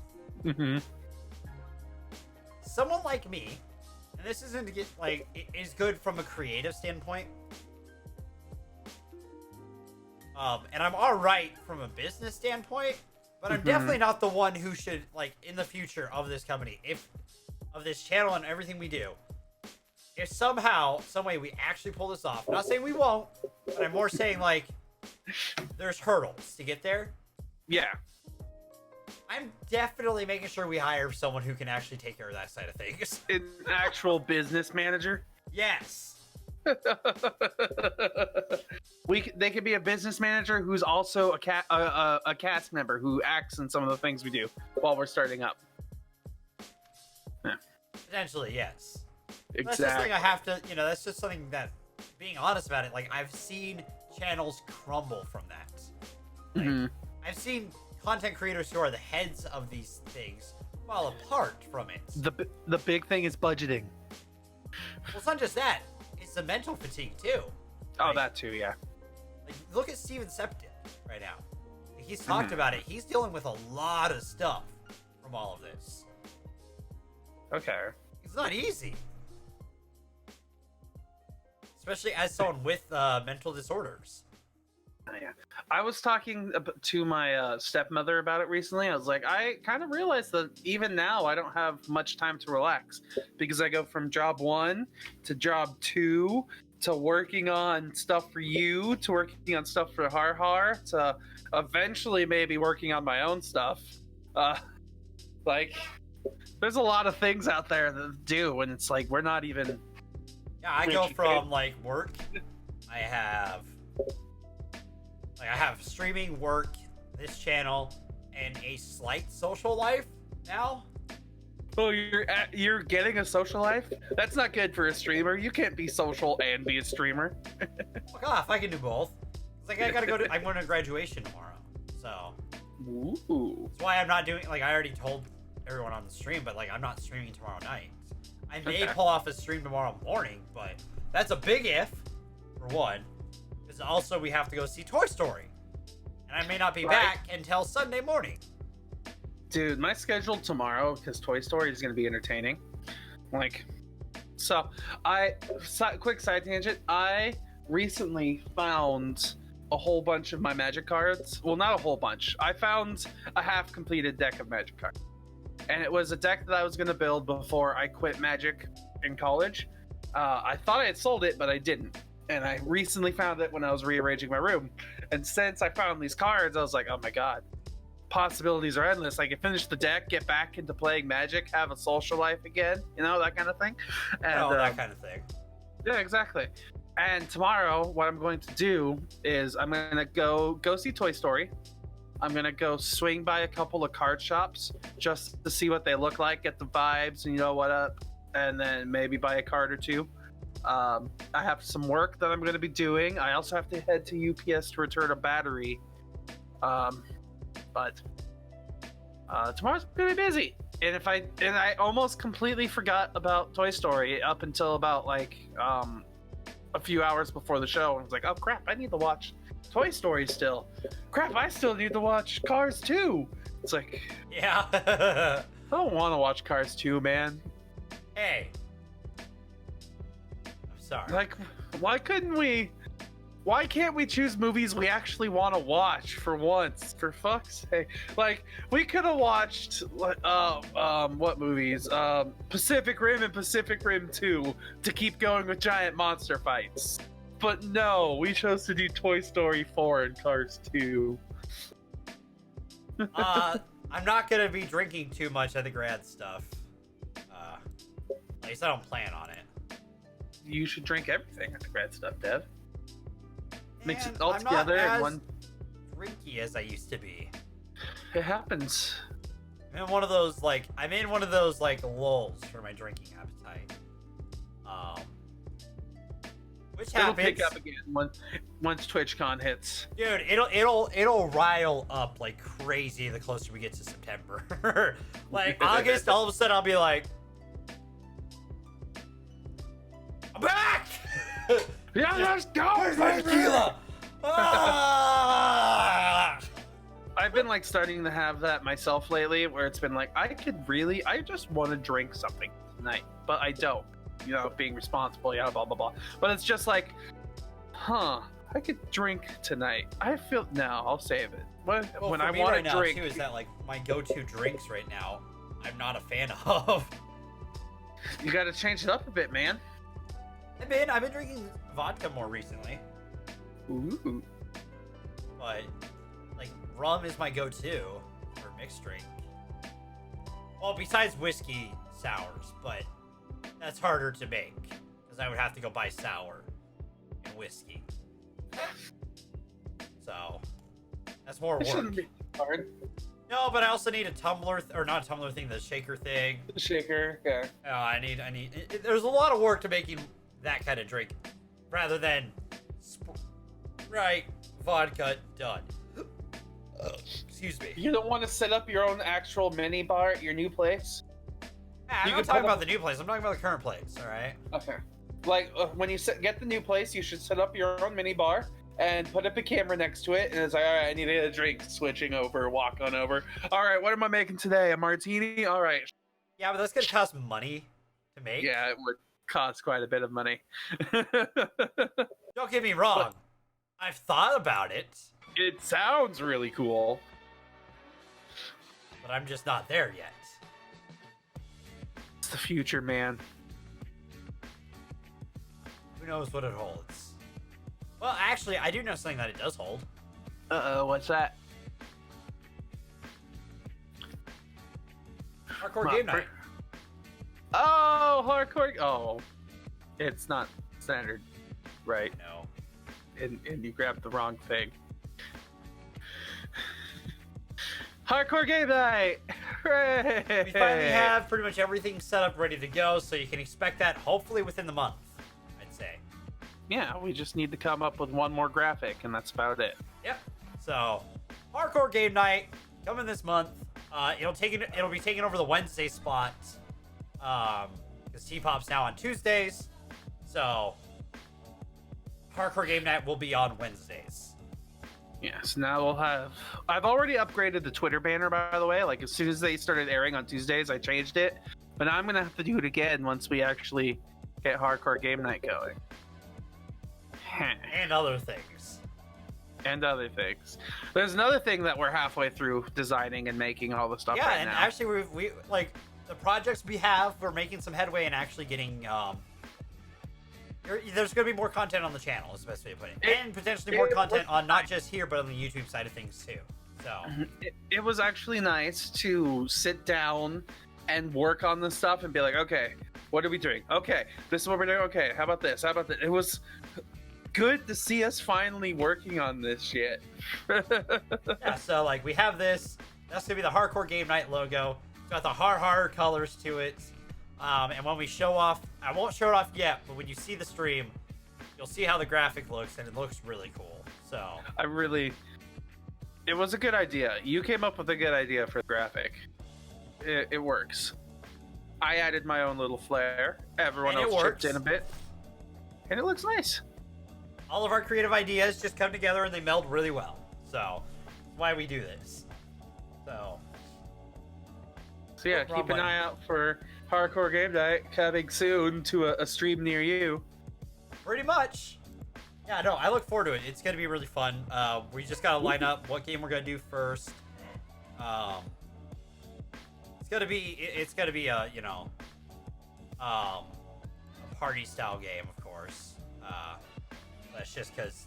someone like me, and this isn't to get like it is good from a creative standpoint. And I'm all right from a business standpoint, but I'm definitely not the one who should, like, in the future of this company, of this channel and everything we do, if somehow, some way we actually pull this off, I'm not saying we won't, but I'm more saying, like, there's hurdles to get there. Yeah. I'm definitely making sure we hire someone who can actually take care of that side of things. An actual business manager? Yes. They could be a business manager who's also a cast member who acts in some of the things we do while we're starting up. Yeah. Potentially, yes. Exactly. That's just something I have to, that's just something that, being honest about it, like, I've seen channels crumble from that. Like, I've seen content creators who are the heads of these things fall apart from it. The big thing is budgeting. Well, it's not just that. It's the mental fatigue, too. Oh, that too, yeah. Like, look at Steven Septon right now. He's talked about it. He's dealing with a lot of stuff from all of this. Okay. It's not easy. Especially as someone with mental disorders. Yeah. I was talking to my stepmother about it recently. I was like, I kind of realized that even now I don't have much time to relax because I go from job 1 to job 2 to working on stuff for you to working on stuff for Har Har to eventually maybe working on my own stuff. Like, there's a lot of things out there to do, and it's like we're not even. Yeah, I go from like work. I have streaming, work, this channel, and a slight social life now. Oh, you're getting a social life? That's not good for a streamer. You can't be social and be a streamer. Fuck off! I can do both. It's like I gotta go to. I'm going to graduation tomorrow, so. Ooh. That's why I'm not doing. Like, I already told everyone on the stream, but like I'm not streaming tomorrow night. I may pull off a stream tomorrow morning, but that's a big if. For one, because also we have to go see Toy Story, and I may not be back until Sunday morning. Dude, my schedule tomorrow, because Toy Story is going to be entertaining. Like, so, quick side tangent. I recently found a whole bunch of my Magic cards. Well, not a whole bunch. I found a half-completed deck of Magic cards. And it was a deck that I was going to build before I quit Magic in college. I thought I had sold it, but I didn't. And I recently found it when I was rearranging my room. And since I found these cards, I was like, oh my god. Possibilities are endless. I can finish the deck, get back into playing Magic, have a social life again, that kind of thing. And, that kind of thing. Yeah, exactly. And tomorrow, what I'm going to do is I'm going to go see Toy Story. I'm going to go swing by a couple of card shops just to see what they look like, get the vibes, and what up, and then maybe buy a card or two. I have some work that I'm going to be doing. I also have to head to UPS to return a battery. But tomorrow's gonna be busy, and I almost completely forgot about Toy Story up until about like a few hours before the show. I was like, oh crap, I need to watch Toy Story still. Crap, I still need to watch Cars 2. It's like, yeah. I don't want to watch Cars 2, man. Hey, I'm sorry. Like, why can't we choose movies we actually want to watch for once? For fuck's sake. Like, we could have watched, what movies? Pacific Rim and Pacific Rim 2 to keep going with giant monster fights. But no, we chose to do Toy Story 4 and Cars 2. I'm not going to be drinking too much at the grad stuff. At least I don't plan on it. You should drink everything at the grad stuff, Dev. Mix Man, it all together in one. Drinky as I used to be. It happens. I'm in one of those like lulls for my drinking appetite. Which It'll happens. pick up again once TwitchCon hits. Dude, it'll rile up like crazy the closer we get to September. Like August, all of a sudden I'll be like, I'm back. Yeah, let's go! Where's my tequila? I've been like starting to have that myself lately, where it's been like I just want to drink something. tonight, but I don't. You know, being responsible, yeah, blah blah blah. But it's just like, I could drink tonight. I feel no, I'll save it. When I want right to now, drink, too, is that like my go-to drinks right now? I'm not a fan of. you got to change it up a bit, man. I've been drinking vodka more recently, Ooh. but like rum is my go-to for mixed drink. Well, besides whiskey sours, but that's harder to make because I would have to go buy sour and whiskey. So that's more It work. shouldn't be hard. No, but I also need a tumbler, or not a tumbler thing, the shaker thing. The shaker, yeah. I need. There's a lot of work to making that kind of drink, rather than right vodka done. Excuse me. You don't want to set up your own actual mini bar at your new place? I'm not talking about the new place. I'm talking about the current place. All right. Okay. Like when you get the new place, you should set up your own mini bar and put up a camera next to it, and it's like, all right, I need to get a drink. Switching over, walk on over. All right, what am I making today? A martini. All right. Yeah, but that's gonna cost money to make. Yeah, it would cost quite a bit of money. Don't get me wrong. I've thought about it, It sounds really cool. but I'm just not there yet. It's the future, man. Who knows what it holds? Well, actually, I do know something that it does hold. Uh-oh, what's that? Hardcore game night. Oh, hardcore. Oh, it's not standard, right? No. And you grabbed the wrong thing. Hardcore game night! Hooray! We finally have pretty much everything set up, ready to go, so you can expect that hopefully within the month, I'd say. Yeah, we just need to come up with one more graphic, and that's about it. Yep. So, hardcore game night coming this month. It'll be taking over the Wednesday spot. Because T-Pop's now on Tuesdays. So, hardcore game night will be on Wednesdays. Yes, now we'll have... I've already upgraded the Twitter banner, by the way. Like, as soon as they started airing on Tuesdays, I changed it. But now I'm going to have to do it again once we actually get hardcore game night going. And other things. And other things. There's another thing that we're halfway through designing and making all the stuff Yeah, right and now. actually, we like the projects we have. We're making some headway and actually getting. There's going to be more content on the channel. Is the best way to put it, and potentially more content on not just here, but on the YouTube side of things too. So it was actually nice to sit down and work on this stuff and be like, okay, what are we doing? Okay, this is what we're doing. Okay, how about this? How about that? It was good to see us finally working on this shit. yeah, so like we have this. That's gonna be the hardcore game night logo. It's got the Har Har colors to it. And when we show off, I won't show it off yet, but when you see the stream, you'll see how the graphic looks, and it looks really cool. So it was a good idea. You came up with a good idea for the graphic. It works. I added my own little flair. Everyone And it else works. chipped in a bit, and it looks nice. all of our creative ideas just come together and they meld really well. So that's why we do this. So yeah, wrong keep an button. eye out for Hardcore Game Night coming soon to a stream near you. pretty much. Yeah, no, I look forward to it. It's gonna be really fun. We just gotta line up what game we're gonna do first. It's gonna be a a party style game, of course. That's just because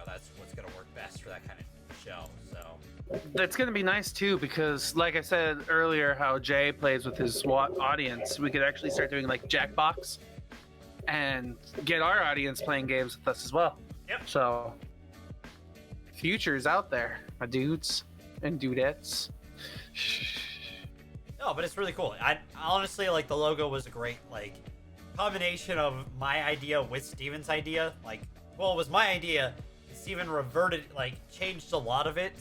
that's what's gonna work best for that kind of show. So That's going to be nice too, because like I said earlier, how Jay plays with his audience, we could actually start doing like Jackbox and get our audience playing games with us as well. Yep. So, future's out there, my dudes and dudettes. no, but it's really cool. I honestly like the logo was a great combination of my idea with Steven's idea. It was my idea. Steven changed a lot of it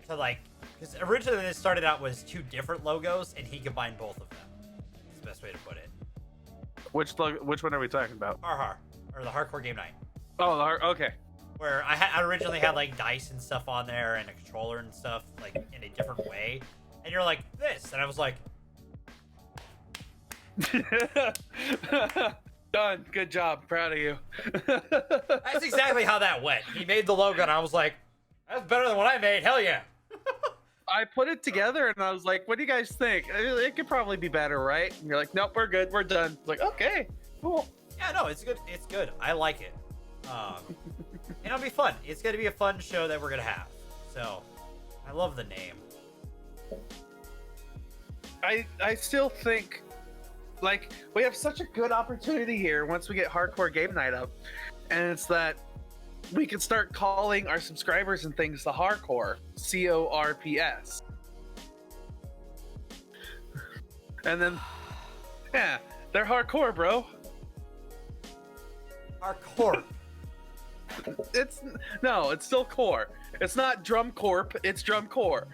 to because originally this started out was two different logos and he combined both of them. That's the best way to put it. Which one are we talking about? Har Har, or the Hardcore Game Night, Oh, okay. where I originally had dice and stuff on there and a controller and stuff in a different way, and you're like this, and I was like, Done. Good job. Proud of you. That's exactly how that went. He made the logo, and I was like, "That's better than what I made. Hell yeah!" I put it together, and I was like, "What do you guys think? It could probably be better, right?" And you're like, "Nope, we're good. We're done." It's like, okay, cool. Yeah, no, it's good. It's good. I like it. And it'll be fun. It's gonna be a fun show that we're gonna have. So, I love the name. I still think, like, we have such a good opportunity here once we get Hardcore Game Night up, and it's that we can start calling our subscribers and things the Hardcore, CORPS. And then, yeah, they're hardcore, bro. Hardcore. It's still core. It's not drum corp, it's drum core.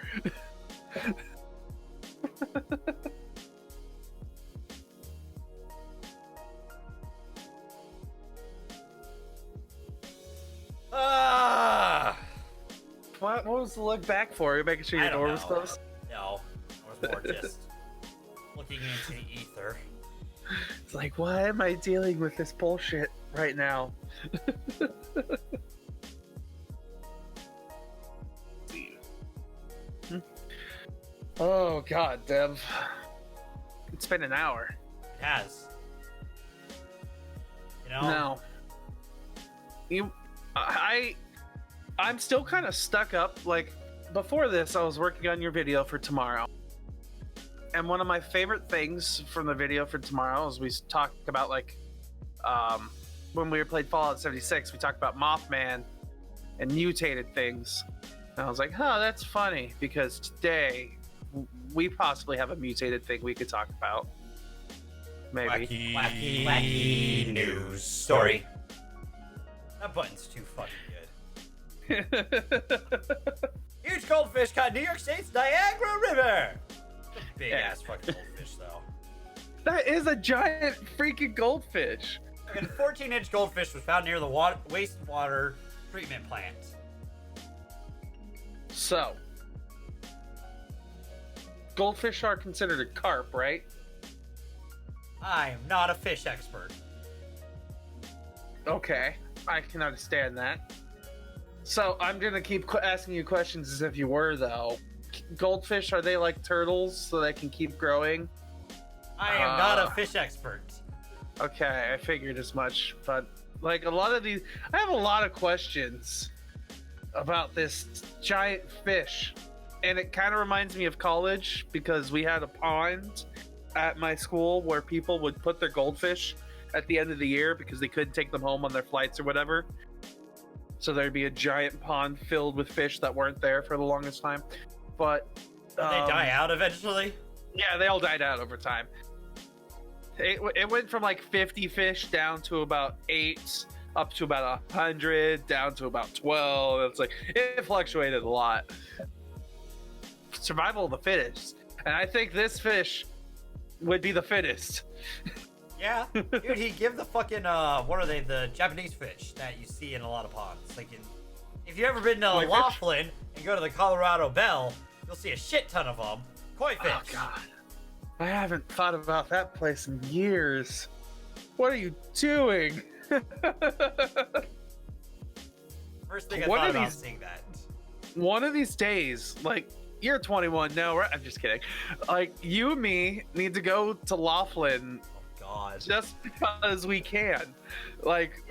What was the look back for? You're making sure your door was closed? No, I was more just looking into the ether. It's like, why am I dealing with this bullshit right now? Oh god, Dev. It's been an hour. It has. You know? No. I'm still kind of stuck up. Like, before this, I was working on your video for tomorrow. And one of my favorite things from the video for tomorrow is we talked about, like, when we played Fallout 76, we talked about Mothman and mutated things. And I was like, huh, that's funny, because today we possibly have a mutated thing we could talk about. Maybe. Wacky news story. That button's too fucking good. Huge goldfish caught in New York State's Niagara River. Big ass fucking goldfish, though. That is a giant freaking goldfish. A 14-inch goldfish was found near the wastewater treatment plant. So, goldfish are considered a carp, right? I am not a fish expert. Okay, I can understand that. So, I'm gonna keep asking you questions as if you were, though. Goldfish, are they like turtles so they can keep growing? I am not a fish expert. Okay, I figured as much, but like a lot of these, I have a lot of questions about this giant fish, and it kind of reminds me of college because we had a pond at my school where people would put their goldfish at the end of the year because they couldn't take them home on their flights or whatever. So there'd be a giant pond filled with fish that weren't there for the longest time. But did they die out eventually? Yeah, they all died out over time. It went from like 50 fish down to about 8, up to about 100, down to about 12. It's like, it fluctuated a lot. Survival of the fittest. And I think this fish would be the fittest. Yeah, dude, he give the fucking, what are they, the Japanese fish that you see in a lot of ponds. Like, if you've ever been to Laughlin and go to the Colorado Bell, you'll see a shit ton of them. Koi fish. Oh, God. I haven't thought about that place in years. What are you doing? First thing I thought about seeing that. One of these days, like, you're 21 now, right? I'm just kidding. Like, you and me need to go to Laughlin. Oh, God. Just because we can. Like,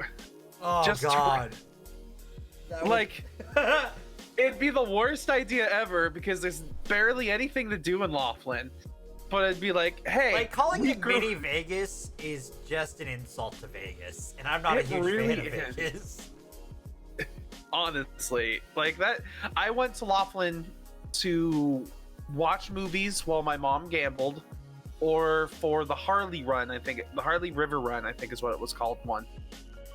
oh, just God. Like, it'd be the worst idea ever because there's barely anything to do in Laughlin. But it'd be like, hey, like calling it mini Vegas is just an insult to Vegas, and I'm not a huge fan of Vegas. Honestly, like that, I went to Laughlin to watch movies while my mom gambled, or for the Harley Run. I think the Harley River Run, I think is what it was called. One,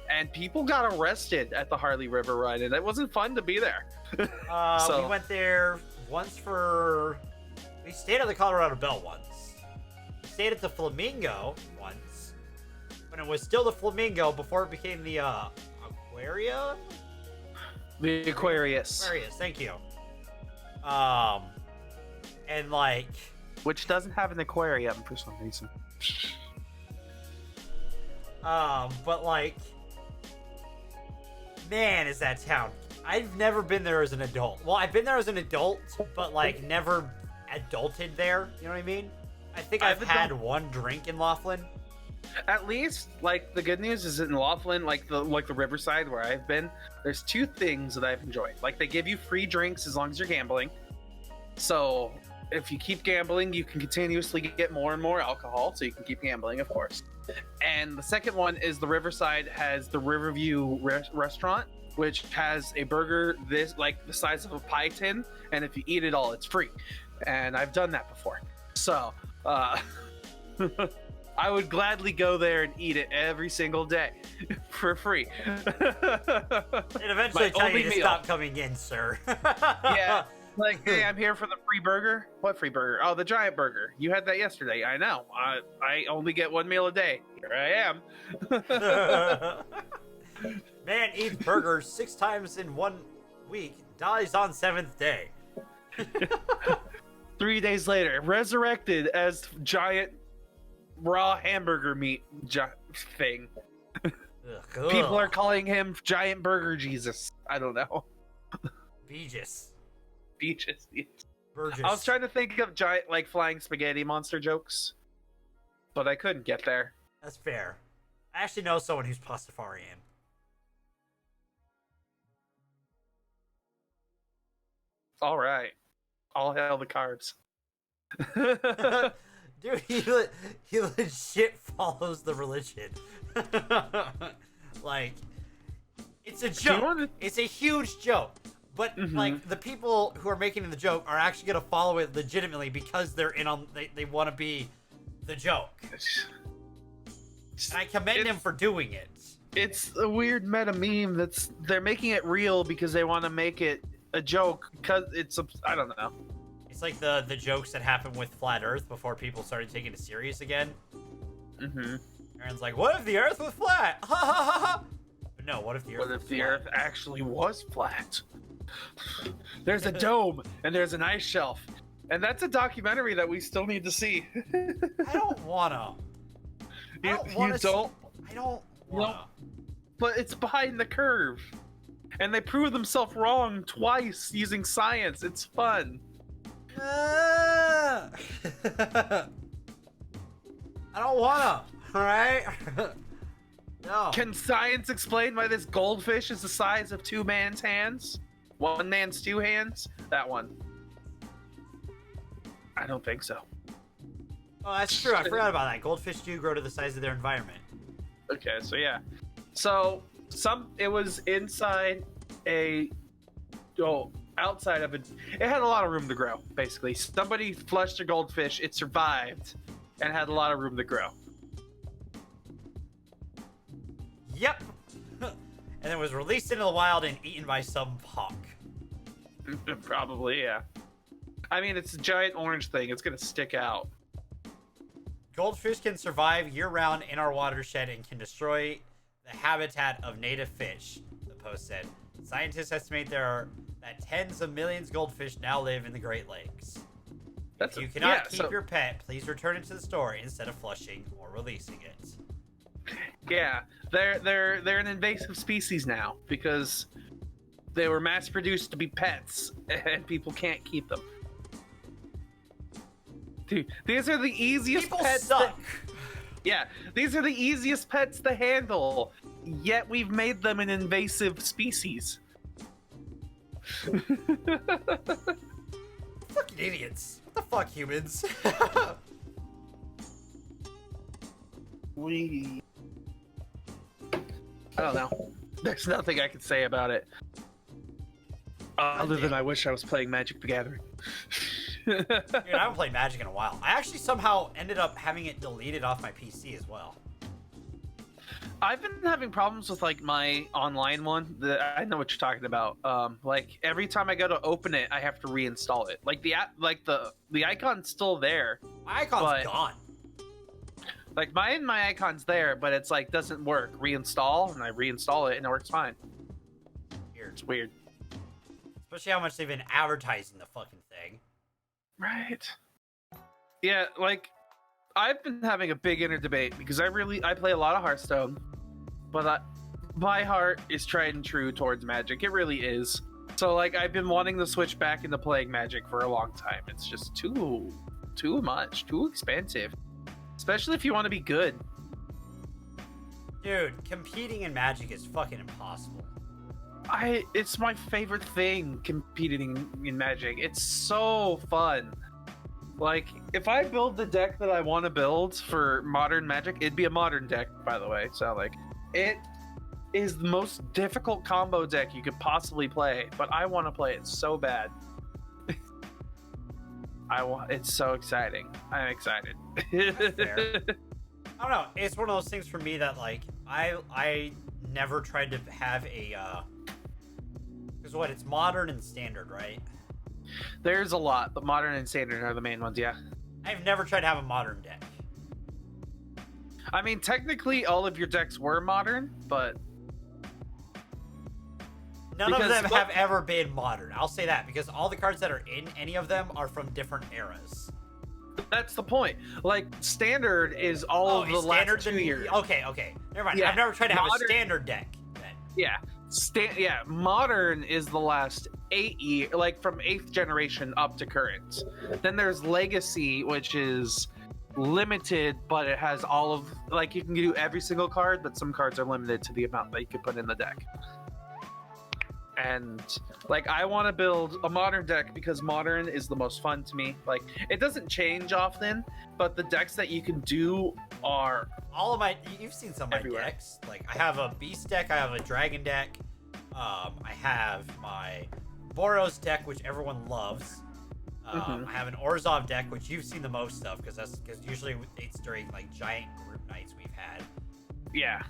and people got arrested at the Harley River Run, and it wasn't fun to be there. We went there once we stayed at the Colorado Bell once. We stayed at the Flamingo once. When it was still the Flamingo before it became the Aquarium? The Aquarius. Aquarius, thank you. And like... Which doesn't have an aquarium for some reason. But like, man, is that town. I've never been there as an adult. Well, I've been there as an adult, but like never adulted there. You know what I mean? I think I've had one drink in Laughlin. At least, like, the good news is in Laughlin, like the Riverside where I've been, there's two things that I've enjoyed. Like, they give you free drinks as long as you're gambling. So if you keep gambling, you can continuously get more and more alcohol, so you can keep gambling, of course. And the second one is the Riverside has the Riverview restaurant, which has a burger this like the size of a pie tin, and if you eat it all, it's free. And I've done that before. So I would gladly go there and eat it every single day for free. And eventually tell you to stop coming in, sir. Yeah. Like, hey, I'm here for the free burger. What free burger? Oh, the giant burger. You had that yesterday. I know. I only get one meal a day. Here I am. Man eats burgers 6 times in 1 week, dies on 7th day. 3 days later, resurrected as giant raw hamburger meat thing. Ugh. People are calling him Giant Burger Jesus. I don't know. Beegis. Burgess. I was trying to think of giant, like, flying spaghetti monster jokes, but I couldn't get there. That's fair. I actually know someone who's Pastafarian. All right. All hail the carbs. Dude, he legit follows the religion. Like, it's a joke. It's a huge joke. But like, the people who are making the joke are actually gonna follow it legitimately because they're in on. They want to be the joke. And I commend them for doing it. It's a weird meta meme they're making it real because they want to make it a joke because I don't know. It's like the jokes that happened with Flat Earth before people started taking it serious again. Aaron's like, what if the Earth was flat? Ha ha ha ha. But no, what if the Earth actually was flat? There's a dome and there's an ice shelf, and that's a documentary that we still need to see. I don't wanna. You don't. I don't wanna. No, but it's behind the curve, and they prove themselves wrong twice using science. It's fun. I don't wanna. All right. No. Can science explain why this goldfish is the size of 2 man's hands? 1 man's 2 hands? That one. I don't think so. Oh, that's true. I forgot about that. Goldfish do grow to the size of their environment. Okay, so yeah. So it was inside outside of it. It had a lot of room to grow, basically. Somebody flushed a goldfish, it survived, and had a lot of room to grow. Yep. And then was released into the wild and eaten by some hawk. Probably, yeah. I mean, it's a giant orange thing. It's gonna stick out. Goldfish can survive year-round in our watershed and can destroy the habitat of native fish, the post said. Scientists estimate that tens of millions of goldfish now live in the Great Lakes. If you cannot keep your pet, please return it to the store instead of flushing or releasing it. Yeah, they're an invasive species now because they were mass-produced to be pets, and people can't keep them. Dude, these are the easiest pets. Suck. Yeah, these are the easiest pets to handle, yet we've made them an invasive species. Fucking idiots. What the fuck, humans? I don't know. There's nothing I can say about it. Other than I wish I was playing Magic the Gathering. Dude, I haven't played Magic in a while. I actually somehow ended up having it deleted off my PC as well. I've been having problems with like my online one. I know what you're talking about. Like every time I go to open it, I have to reinstall it. Like the app, like the icon's still there. My icon's gone. Like my icon's there, but it's like doesn't work. Reinstall, and I reinstall it, and it works fine. Weird. It's weird. Especially how much they've been advertising the fucking thing. Right. Yeah, like I've been having a big inner debate because I play a lot of Hearthstone, but my heart is tried and true towards Magic. It really is. So like I've been wanting to switch back into playing Magic for a long time. It's just too much, too expensive, especially if you want to be good. Dude, competing in Magic is fucking impossible. It's my favorite thing, competing in Magic. It's so fun. Like, if I build the deck that I want to build for modern Magic, it'd be a modern deck, by the way. So like, it is the most difficult combo deck you could possibly play, but I want to play it so bad. It's so exciting. I'm excited. That's fair. I don't know. It's one of those things for me that like I never tried to have a because what, it's modern and standard, right? There's a lot, but modern and standard are the main ones, yeah. I've never tried to have a modern deck. I mean, technically all of your decks were modern, but none of them have ever been modern. I'll say that because all the cards that are in any of them are from different eras. That's the point. Like, standard is all of the last 2 years. Okay. Never mind. Yeah. I've never tried to have a standard deck then. Yeah. Modern is the last 8 years, like from 8th generation up to current. Then there's Legacy, which is limited, but it has all of, like, you can do every single card, but some cards are limited to the amount that you can put in the deck. And like, I want to build a modern deck because modern is the most fun to me. Like, it doesn't change often, but the decks that you can do are all of my. You've seen some of my everywhere. Decks. Like, I have a beast deck. I have a dragon deck. I have my Boros deck, which everyone loves. I have an Orzhov deck, which you've seen the most of because usually it's during like giant group nights we've had. Yeah.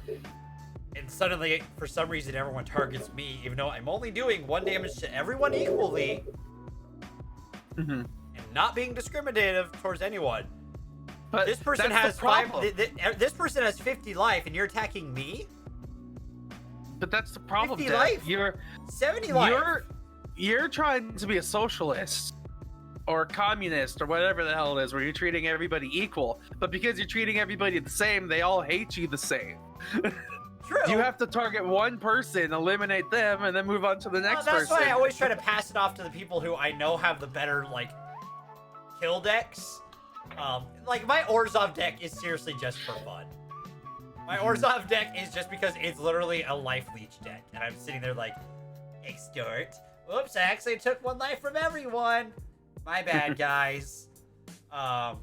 And suddenly, for some reason, everyone targets me, even though I'm only doing 1 damage to everyone equally, and not being discriminative towards anyone. But this person has this person has 50 life, and you're attacking me. But that's the problem. 50 life. You're 70 life. You're trying to be a socialist or communist or whatever the hell it is, where you're treating everybody equal. But because you're treating everybody the same, they all hate you the same. True. You have to target one person, eliminate them, and then move on to the next person. That's why I always try to pass it off to the people who I know have the better, like, kill decks. Like, my Orzhov deck is seriously just for fun. My Orzhov deck is just because it's literally a life leech deck. And I'm sitting there like, extort. Whoops, I actually took 1 life from everyone. My bad, guys. Oh.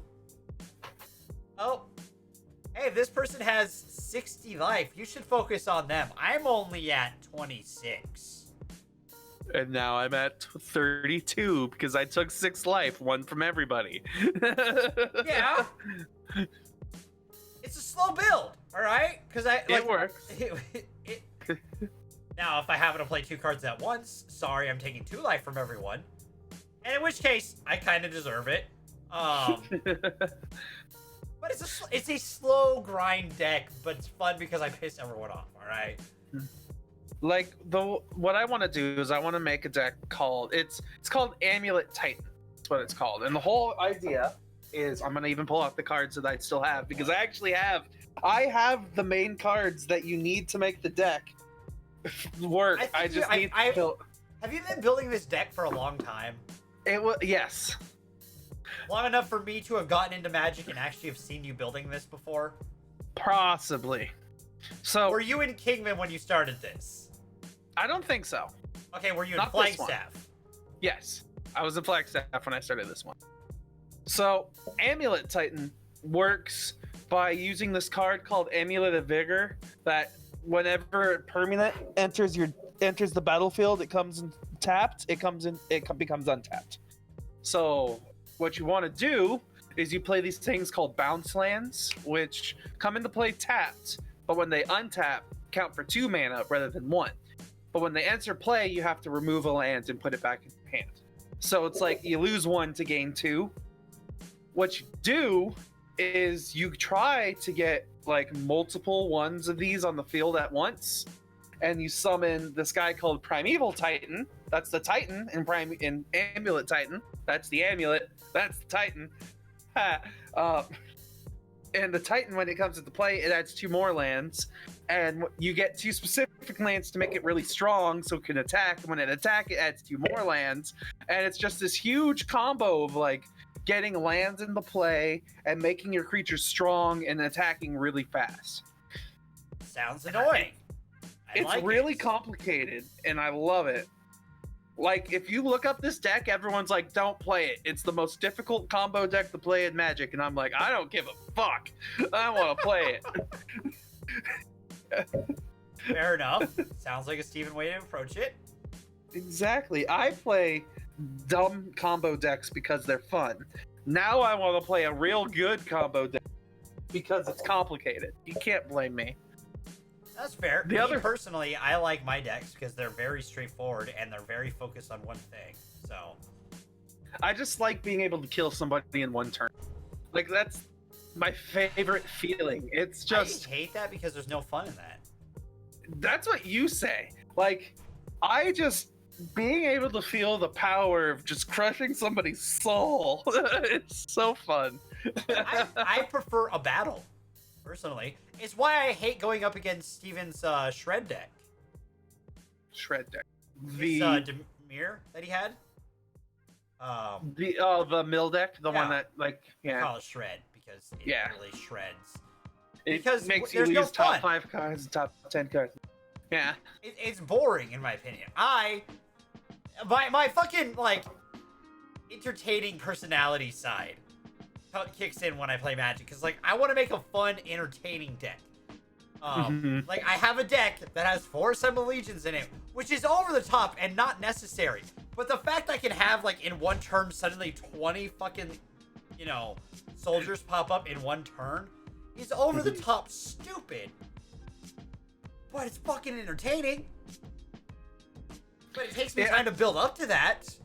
Hey, this person has 60 life. You should focus on them. I'm only at 26. And now I'm at 32 because I took 6 life, 1 from everybody. Yeah. It's a slow build, all right? Because it works. Now, if I happen to play 2 cards at once, sorry, I'm taking 2 life from everyone. And in which case, I kind of deserve it. But it's a slow grind deck, but it's fun because I piss everyone off, all right? Like, what I want to do is I want to make a deck called, it's called Amulet Titan. That's what it's called. And the whole idea is, I'm going to even pull out the cards that I still have, because I have the main cards that you need to make the deck work. Have you been building this deck for a long time? Yes. Long enough for me to have gotten into Magic and actually have seen you building this before? Possibly. So, were you in Kingman when you started this? I don't think so. Okay, were you in Flagstaff? Yes, I was in Flagstaff when I started this one. So, Amulet Titan works by using this card called Amulet of Vigor, that whenever permanent enters the battlefield, it comes in tapped, it becomes untapped. So, what you want to do is you play these things called bounce lands, which come into play tapped, but when they untap, count for 2 mana rather than 1. But when they enter play, you have to remove a land and put it back in your hand. So it's like you lose 1 to gain 2. What you do is you try to get like multiple ones of these on the field at once, and you summon this guy called Primeval Titan. That's the Titan in Amulet Titan. That's the Amulet. That's the Titan. And the Titan, when it comes into play, it adds 2 more lands, and you get 2 specific lands to make it really strong, so it can attack. And when it attacks, it adds 2 more lands, and it's just this huge combo of like getting lands into play and making your creatures strong and attacking really fast. Sounds annoying. It's really complicated, and I love it. Like, if you look up this deck, everyone's like, don't play it. It's the most difficult combo deck to play in Magic. And I'm like, I don't give a fuck. I want to play it. Fair enough. Sounds like a Steven way to approach it. Exactly. I play dumb combo decks because they're fun. Now I want to play a real good combo deck because it's complicated. You can't blame me. That's fair. Personally, I like my decks because they're very straightforward and they're very focused on one thing. So I just like being able to kill somebody in one turn. Like, that's my favorite feeling. It's just... I hate that because there's no fun in that. That's what you say. Like, I just... being able to feel the power of just crushing somebody's soul. It's so fun. I prefer a battle, personally. It's why I hate going up against Steven's shred deck. Shred deck. The Demir that he had. The mill deck, the one that I call it shred because it really shreds. Because it makes you lose top 5 cards and top 10 cards. Yeah. It's boring in my opinion. My fucking entertaining personality side kicks in when I play Magic because I want to make a fun, entertaining deck. I have a deck that has 4 Assembled Legions in it, which is over the top and not necessary. But the fact I can have in one turn suddenly 20 fucking soldiers pop up in one turn is over the top stupid. But it's fucking entertaining. But it takes me time to build up to that.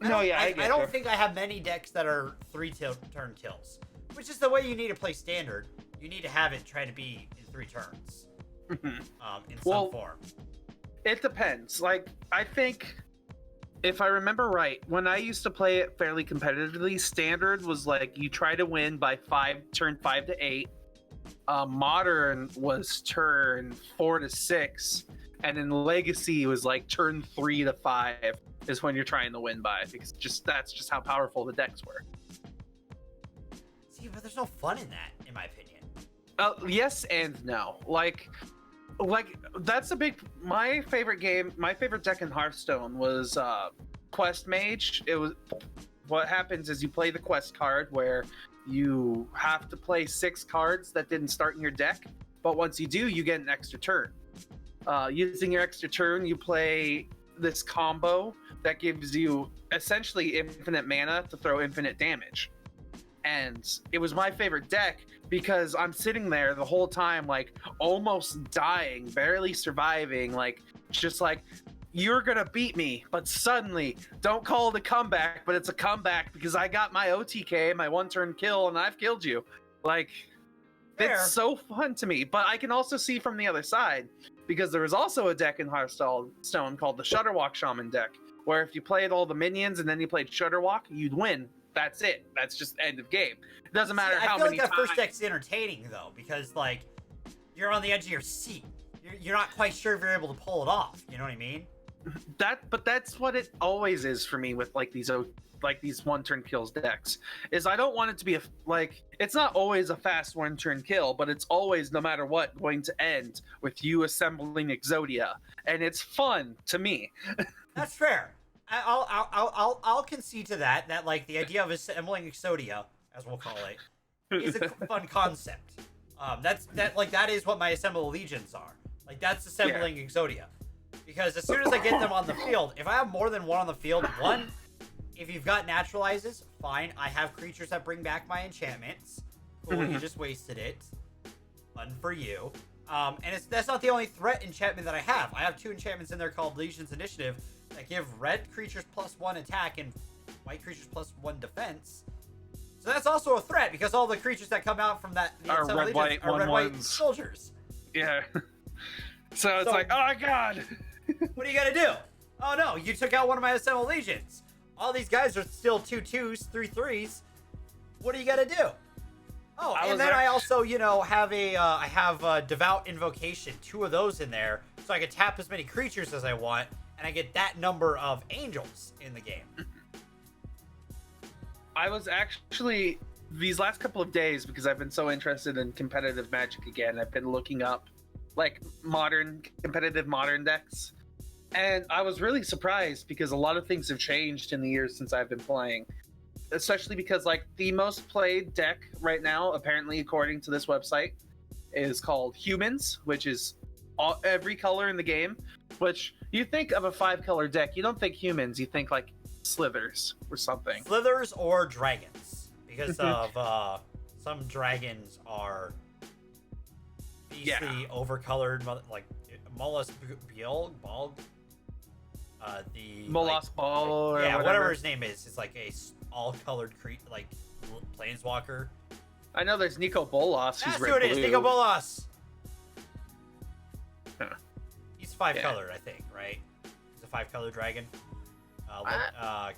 I don't think I have many decks that are 3-turn kills, which is the way you need to play Standard. You need to have it try to be in 3 turns, in some form. It depends. I think, if I remember right, when I used to play it fairly competitively, Standard was you try to win by turn 5 to 8. Modern was turn 4 to 6. And in Legacy, it was turn 3 to 5 is when you're trying to win by, because that's just how powerful the decks were. See, but there's no fun in that, in my opinion. Yes and no. That's my favorite game. My favorite deck in Hearthstone was Quest Mage. What happens is you play the quest card where you have to play 6 cards that didn't start in your deck, but once you do, you get an extra turn. Using your extra turn, you play this combo that gives you essentially infinite mana to throw infinite damage. And it was my favorite deck because I'm sitting there the whole time, almost dying, barely surviving, you're gonna beat me, but suddenly, don't call it a comeback, but it's a comeback because I got my OTK, my 1-turn kill, and I've killed you. It's so fun to me, but I can also see from the other side, because there was also a deck in Hearthstone called the Shutterwalk Shaman deck, where if you played all the minions and then you played Shutterwalk, you'd win. That's it. That's just end of game. It doesn't matter how many times. I feel that first deck's entertaining, though, because, you're on the edge of your seat. You're not quite sure if you're able to pull it off. You know what I mean? But that's what it always is for me with, these 1-turn kills decks, is I don't want it to be it's not always a fast 1-turn kill, but it's always, no matter what, going to end with you assembling Exodia, and it's fun to me. That's fair. I'll concede to that the idea of assembling Exodia, as we'll call it, is a fun concept. That is what my Assembled Legions are. That's assembling Exodia, because as soon as I get them on the field, if I have more than one on the field, if you've got naturalizes, fine. I have creatures that bring back my enchantments. Cool, you just wasted it. Fun for you. That's not the only threat enchantment that I have. I have 2 enchantments in there called Legion's Initiative that give red creatures +1 attack and white creatures +1 defense. So that's also a threat because all the creatures that come out from that are red-white soldiers. Yeah. So it's oh my god. What are you gonna do? Oh no, you took out one of my Assembled Legions. All these guys are still 2/2s, 3/3s. What are you gonna do? Oh, and then I also, have I have Devout Invocation, 2 of those in there, so I can tap as many creatures as I want, and I get that number of angels in the game. I was actually, these last couple of days, because I've been so interested in competitive Magic again, I've been looking up, like, competitive modern decks, and I was really surprised because a lot of things have changed in the years since I've been playing. Especially because, like, the most played deck right now, apparently, according to this website, is called Humans, which is every color in the game. Which, you think of a 5-color deck, you don't think humans, you think, like, slithers or something. Slithers or dragons. Because of, some dragons are beastly, overcolored, like, Mollusk Bald. The Molas Ball or whatever his name is. It's like a all-colored like planeswalker. I know there's Nico Bolas. That's who it is. Nico Bolas. Huh. He's 5-colored, I think, right? He's a 5-color dragon. I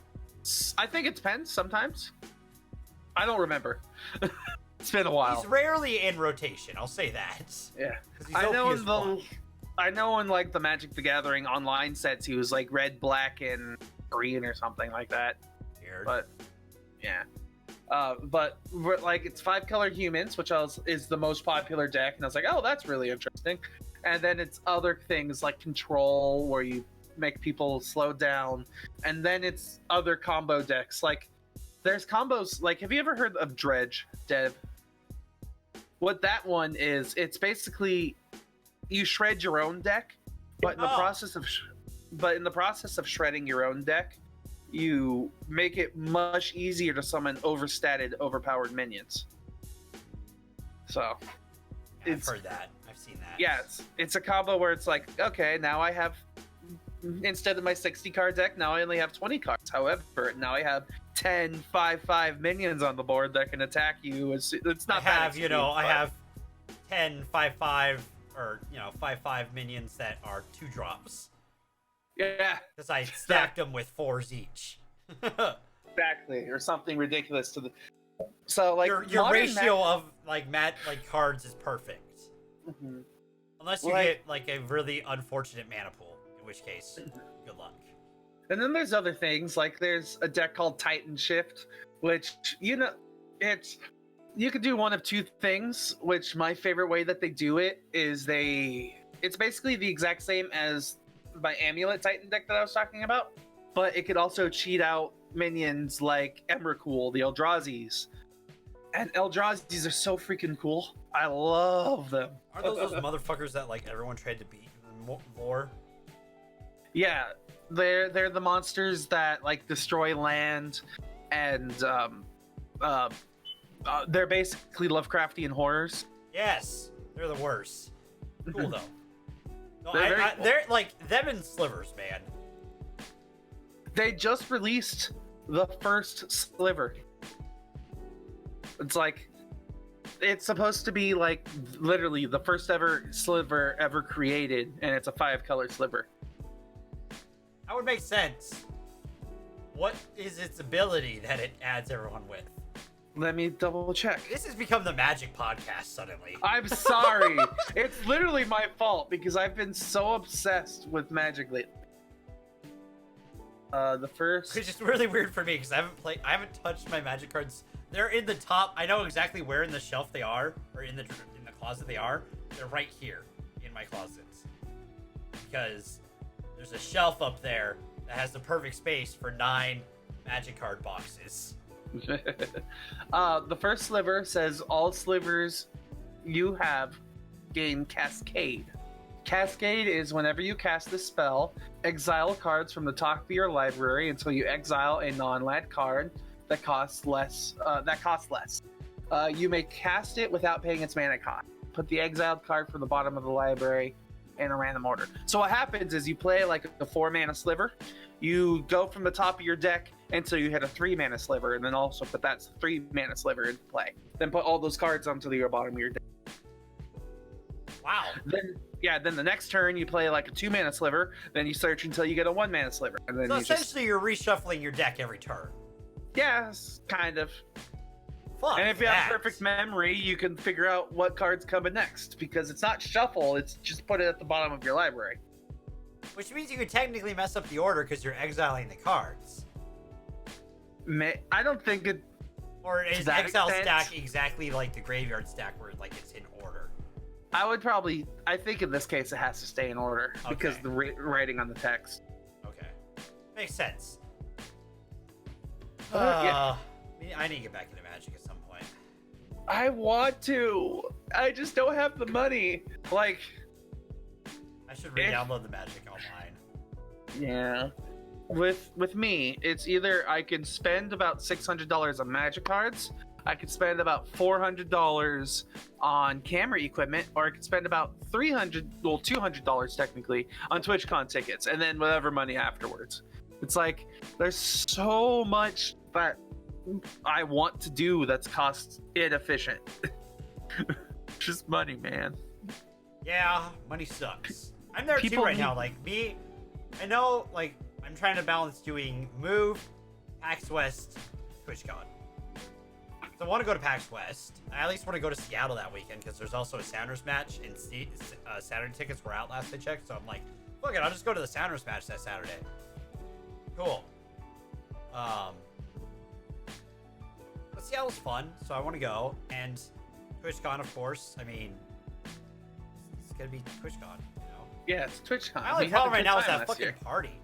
think it depends sometimes. I don't remember. It's been a while. He's rarely in rotation. I'll say that. Yeah. He's I know in like the Magic the Gathering online sets, he was like red, black, and green or something like that. Weird. But yeah, but like it's 5-color humans, which is the most popular deck, and I was like, oh, that's really interesting. And then it's other things like control, where you make people slow down, and then it's other combo decks. Like there's combos. Like, have you ever heard of Dredge, Dev? What that one is, it's basically you shred your own deck, but in the process of shredding your own deck, you make it much easier to summon overpowered minions. So I've heard that. I've seen that. Yeah, it's a combo where it's like, okay, now I have, instead of my 60 card deck, now I only have 20 cards. However, now I have 10 5/5 minions on the board that can attack you. It's not I have 10 5/5 or 5/5 minions that are 2-drops. Yeah, because I stacked them with 4s each. Exactly, or something ridiculous to the. So like your ratio of like cards is perfect. Mm-hmm. Unless you get like a really unfortunate mana pool, in which case, good luck. And then there's other things, like there's a deck called Titan Shift, which you could do one of 2 things, which my favorite way that they do it is it's basically the exact same as my Amulet Titan deck that I was talking about, but it could also cheat out minions like Emrakul, the Eldrazi's. And Eldrazi's are so freaking cool. I love them. Aren't those motherfuckers that like everyone tried to beat in lore? Yeah, they're the monsters that like destroy land, and they're basically Lovecraftian horrors. Yes, they're the worst. Cool though. No, Cool. They're like them and Slivers, man. They just released the first Sliver. It's supposed to be like literally the first ever Sliver ever created, and it's a 5-color Sliver. That would make sense. What is its ability that it adds everyone with? Let me double check. This has become the Magic Podcast suddenly. I'm sorry. It's literally my fault because I've been so obsessed with Magic lately. It's just really weird for me because I haven't touched my Magic cards. They're in the top. I know exactly where in the shelf they are, or in the closet they are. They're right here in my closets because there's a shelf up there that has the perfect space for 9 Magic card boxes. The first sliver says all slivers you have gain Cascade. Cascade is whenever you cast a spell, exile cards from the top of your library until you exile a non-land card that costs less. You may cast it without paying its mana cost. Put the exiled card from the bottom of the library in a random order. So what happens is you play like a 4-mana sliver. You go from the top of your deck until you hit a 3-mana sliver, and then also put that 3-mana sliver into play. Then put all those cards onto the bottom of your deck. Wow. Then the next turn you play like a 2-mana sliver. Then you search until you get a 1-mana sliver, and then so essentially you're reshuffling your deck every turn. Yes, kind of. Fuck And if you have that. perfect memory, you can figure out what card's coming next, because it's not shuffle, it's just put it at the bottom of your library. Which means you could technically mess up the order because you're exiling the cards. I don't think it... Or is that exile extent? stack exactly like the graveyard stack where like it's in order? I think in this case it has to stay in order, because Okay. the writing on the text. Okay. Makes sense. Yeah. I need to get back into Magic at some point. I want to. I just don't have the money. Like, I should re-download the Magic Online. yeah. With me, it's either I can spend about $600 on Magic cards, I could spend about $400 on camera equipment, or I could spend about $200 technically on TwitchCon tickets, and then whatever money afterwards. It's like there's so much that I want to do that's cost inefficient. Just money, man. Yeah, money sucks. I'm there too People right now. need- Like me, I know. Like I'm trying to balance doing Move, PAX West, TwitchCon. So I want to go to PAX West. I at least want to go to Seattle that weekend because there's also a Sounders match, and Saturday tickets were out last I checked. So I'm like, fuck it, I'll just go to the Sounders match that Saturday. Cool. But Seattle's fun, so I want to go. And TwitchCon, of course. I mean, it's gonna be TwitchCon, you know. Yeah, it's TwitchCon. My only We had a problem right good now is time that last fucking year. party.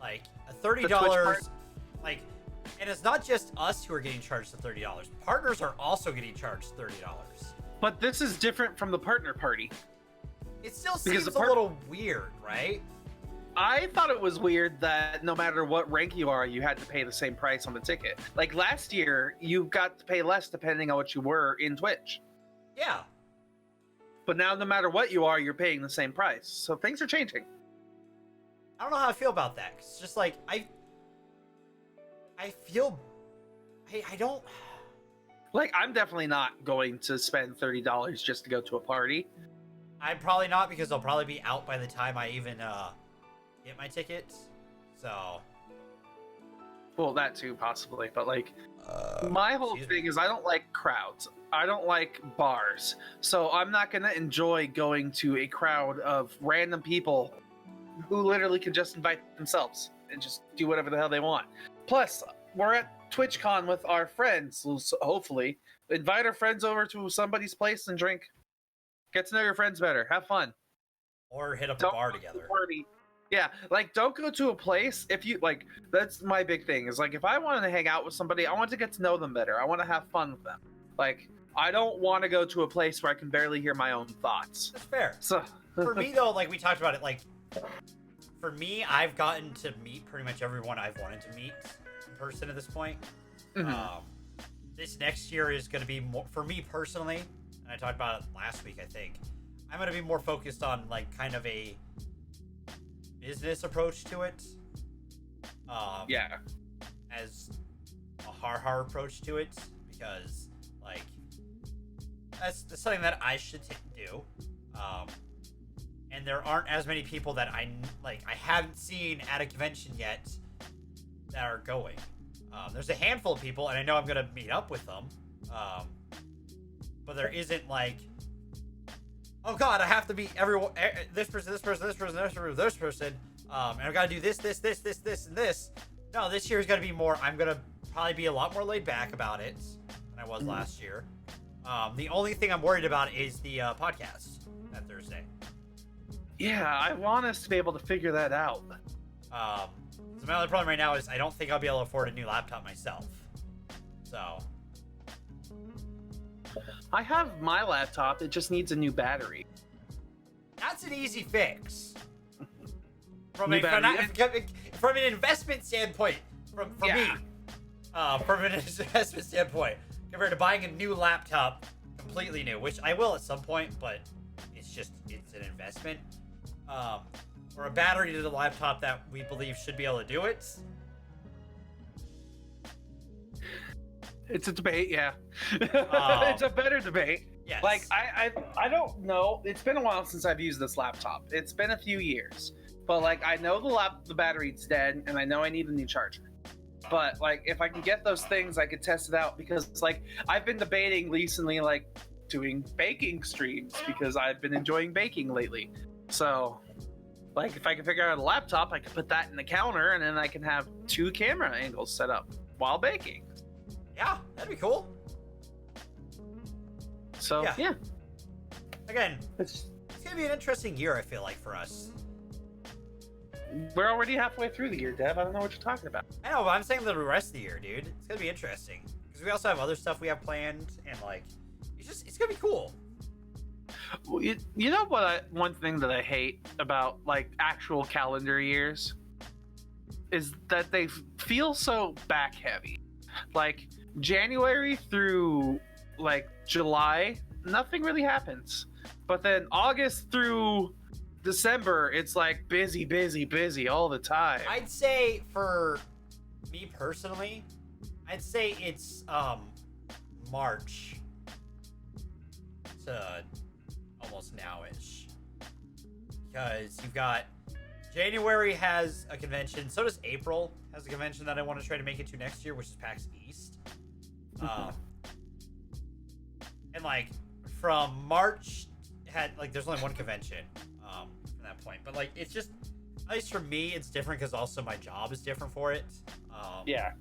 Like a The Twitch $30, like, and it's not just us who are getting charged the $30. Partners are also getting charged $30. But this is different from the partner party. It still Because seems the a little weird, right? I thought it was weird that no matter what rank you are, you had to pay the same price on the ticket. Like last year, you got to pay less depending on what you were in Twitch. Yeah. But now, no matter what you are, you're paying the same price. So things are changing. I don't know how I feel about that. 'Cause it's just like I feel I don't. Like, I'm definitely not going to spend $30 just to go to a party. I'm probably not because I'll probably be out by the time I even get my tickets. So. Well, that too, possibly. But, like, my whole excuse me. thing is I don't like crowds. I don't like bars. So I'm not going to enjoy going to a crowd of random people who literally can just invite themselves and just do whatever the hell they want. Plus, we're at TwitchCon with our friends, so hopefully. Invite our friends over to somebody's place and drink. Get to know your friends better. Have fun. Or hit up a Don't bar go to together. a party. Yeah, like, don't go to a place if you, like, that's my big thing, is, like, if I want to hang out with somebody, I want to get to know them better. I want to have fun with them. Like, I don't want to go to a place where I can barely hear my own thoughts. That's fair. So, For me though, like we talked about it, like for me, I've gotten to meet pretty much everyone I've wanted to meet in person at this point. Mhm. This next year is going to be more for me personally, and I talked about it last week. I think I'm going to be more focused on like kind of a business approach to it. yeah. As a Har Har approach to it, because like that's something that I should do. And there aren't as many people that I haven't seen at a convention yet that are going. There's a handful of people, and I know I'm gonna meet up with them. But there isn't like, oh god, I have to meet everyone, this person, this person, this person, this person, this person, and I've got to do this, and this. No, this year's gonna be more. I'm gonna probably be a lot more laid back about it than I was last year. The only thing I'm worried about is the podcast that Thursday. Yeah, I want us to be able to figure that out. So my only problem right now is I don't think I'll be able to afford a new laptop myself. So I have my laptop, it just needs a new battery. that's an easy fix. From New battery. From an investment standpoint, for Yeah. me, from an investment standpoint, compared to buying a new laptop, completely new, which I will at some point, but it's an investment. Or a battery to the laptop that we believe should be able to do it. It's a debate, yeah. It's a better debate. Yes. Like, I don't know. It's been a while since I've used this laptop. It's been a few years. But, like, I know the battery's dead, and I know I need a new charger. But like, if I can get those things, I could test it out because like I've been debating recently, like doing baking streams because I've been enjoying baking lately. So, like, if I can figure out a laptop, I can put that in the counter, and then I can have 2 camera angles set up while baking. Yeah, that'd be cool. So yeah. Again, it's gonna be an interesting year. I feel like for us. We're already halfway through the year, Dev. I don't know what you're talking about. I know, but I'm saying the rest of the year, dude. It's gonna be interesting because we also have other stuff we have planned, and like, it's gonna be cool. Well, you know what? One thing that I hate about like actual calendar years is that they feel so back heavy. Like January through like July, nothing really happens, but then August through December, it's like busy, busy, busy all the time. I'd say for me personally, I'd say it's March to almost now-ish. Because you've got January has a convention, so does April has a convention that I want to try to make it to next year, which is PAX East. And like from March there's only one convention from that point, but like it's just, at least for me, it's different because also my job is different for it. Yeah,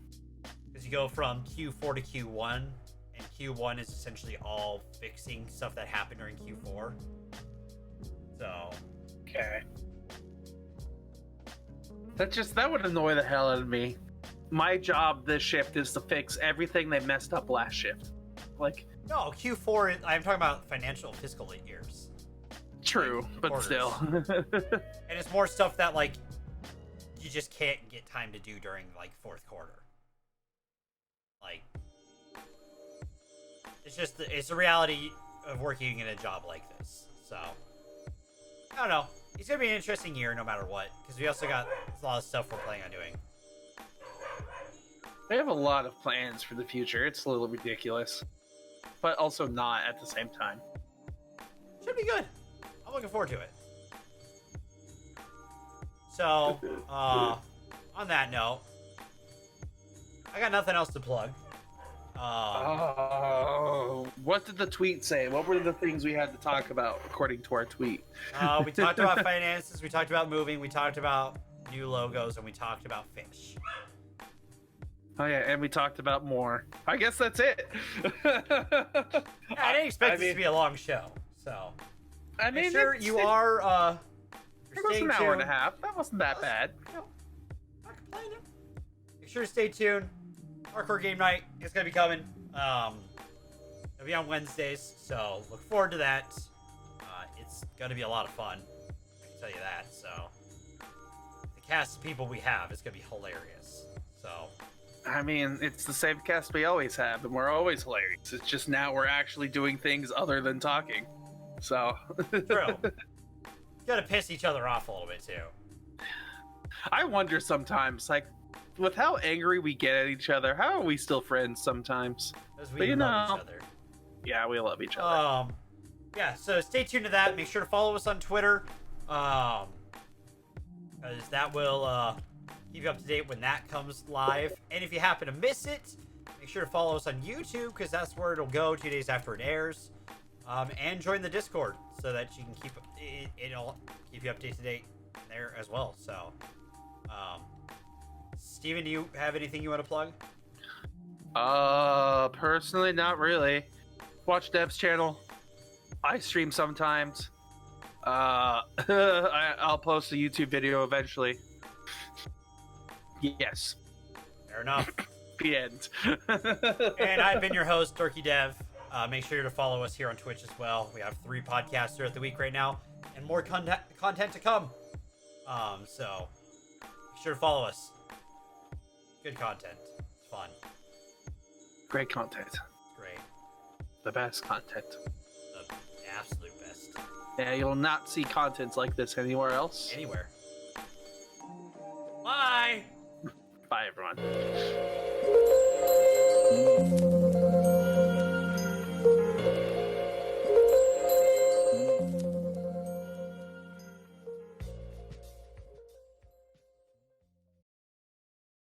because you go from Q4 to Q1, and Q1 is essentially all fixing stuff that happened during Q4. So okay, that would annoy the hell out of me. My job this shift is to fix everything they messed up last shift. Like, no, Q4, I'm talking about financial fiscal years. True, like, but quarters. still. And it's more stuff that like you just can't get time to do during like fourth quarter. Like, it's a reality of working in a job like this. So I don't know. It's gonna be an interesting year no matter what, because we also got a lot of stuff we're planning on doing. They have a lot of plans for the future. It's a little ridiculous, but also not at the same time. Should be good. I'm looking forward to it. So, on that note, I got nothing else to plug. What did the tweet say? What were the things we had to talk about according to our tweet? We talked about finances, we talked about moving, we talked about new logos, and we talked about fish. Oh yeah, and we talked about more. I guess that's it. I didn't expect this to be a long show, so. I mean, make sure you are. It was an hour and a half. That wasn't that bad. No, not complaining. Make sure to stay tuned. Hardcore Game Night is gonna be coming. It'll be on Wednesdays, so look forward to that. It's gonna be a lot of fun. I can tell you that. So the cast of people we have is gonna be hilarious. So. I mean, it's the same cast we always have, and we're always hilarious. It's just now we're actually doing things other than talking. So. True. Gotta piss each other off a little bit too. I wonder sometimes, like, with how angry we get at each other, how are we still friends sometimes? Because we love each other. Yeah, we love each other. Yeah, so stay tuned to that. Make sure to follow us on Twitter. Because that will keep you up to date when that comes live. And if you happen to miss it, make sure to follow us on YouTube, because that's where it'll go 2 days after it airs. And join the Discord so that you can keep it'll keep you up to date there as well. So, Steven, do you have anything you want to plug? Personally, not really. Watch Dev's channel. I stream sometimes. I'll post a YouTube video eventually. Yes. Fair enough. The end. And I've been your host, DorkyDev. Make sure to follow us here on Twitch as well. We have 3 podcasts throughout the week right now, and more content to come. So make sure to follow us. Good content. It's fun. Great content. Great. The best content. The absolute best. Yeah, you'll not see contents like this anywhere else. Anywhere. Bye! Bye, everyone.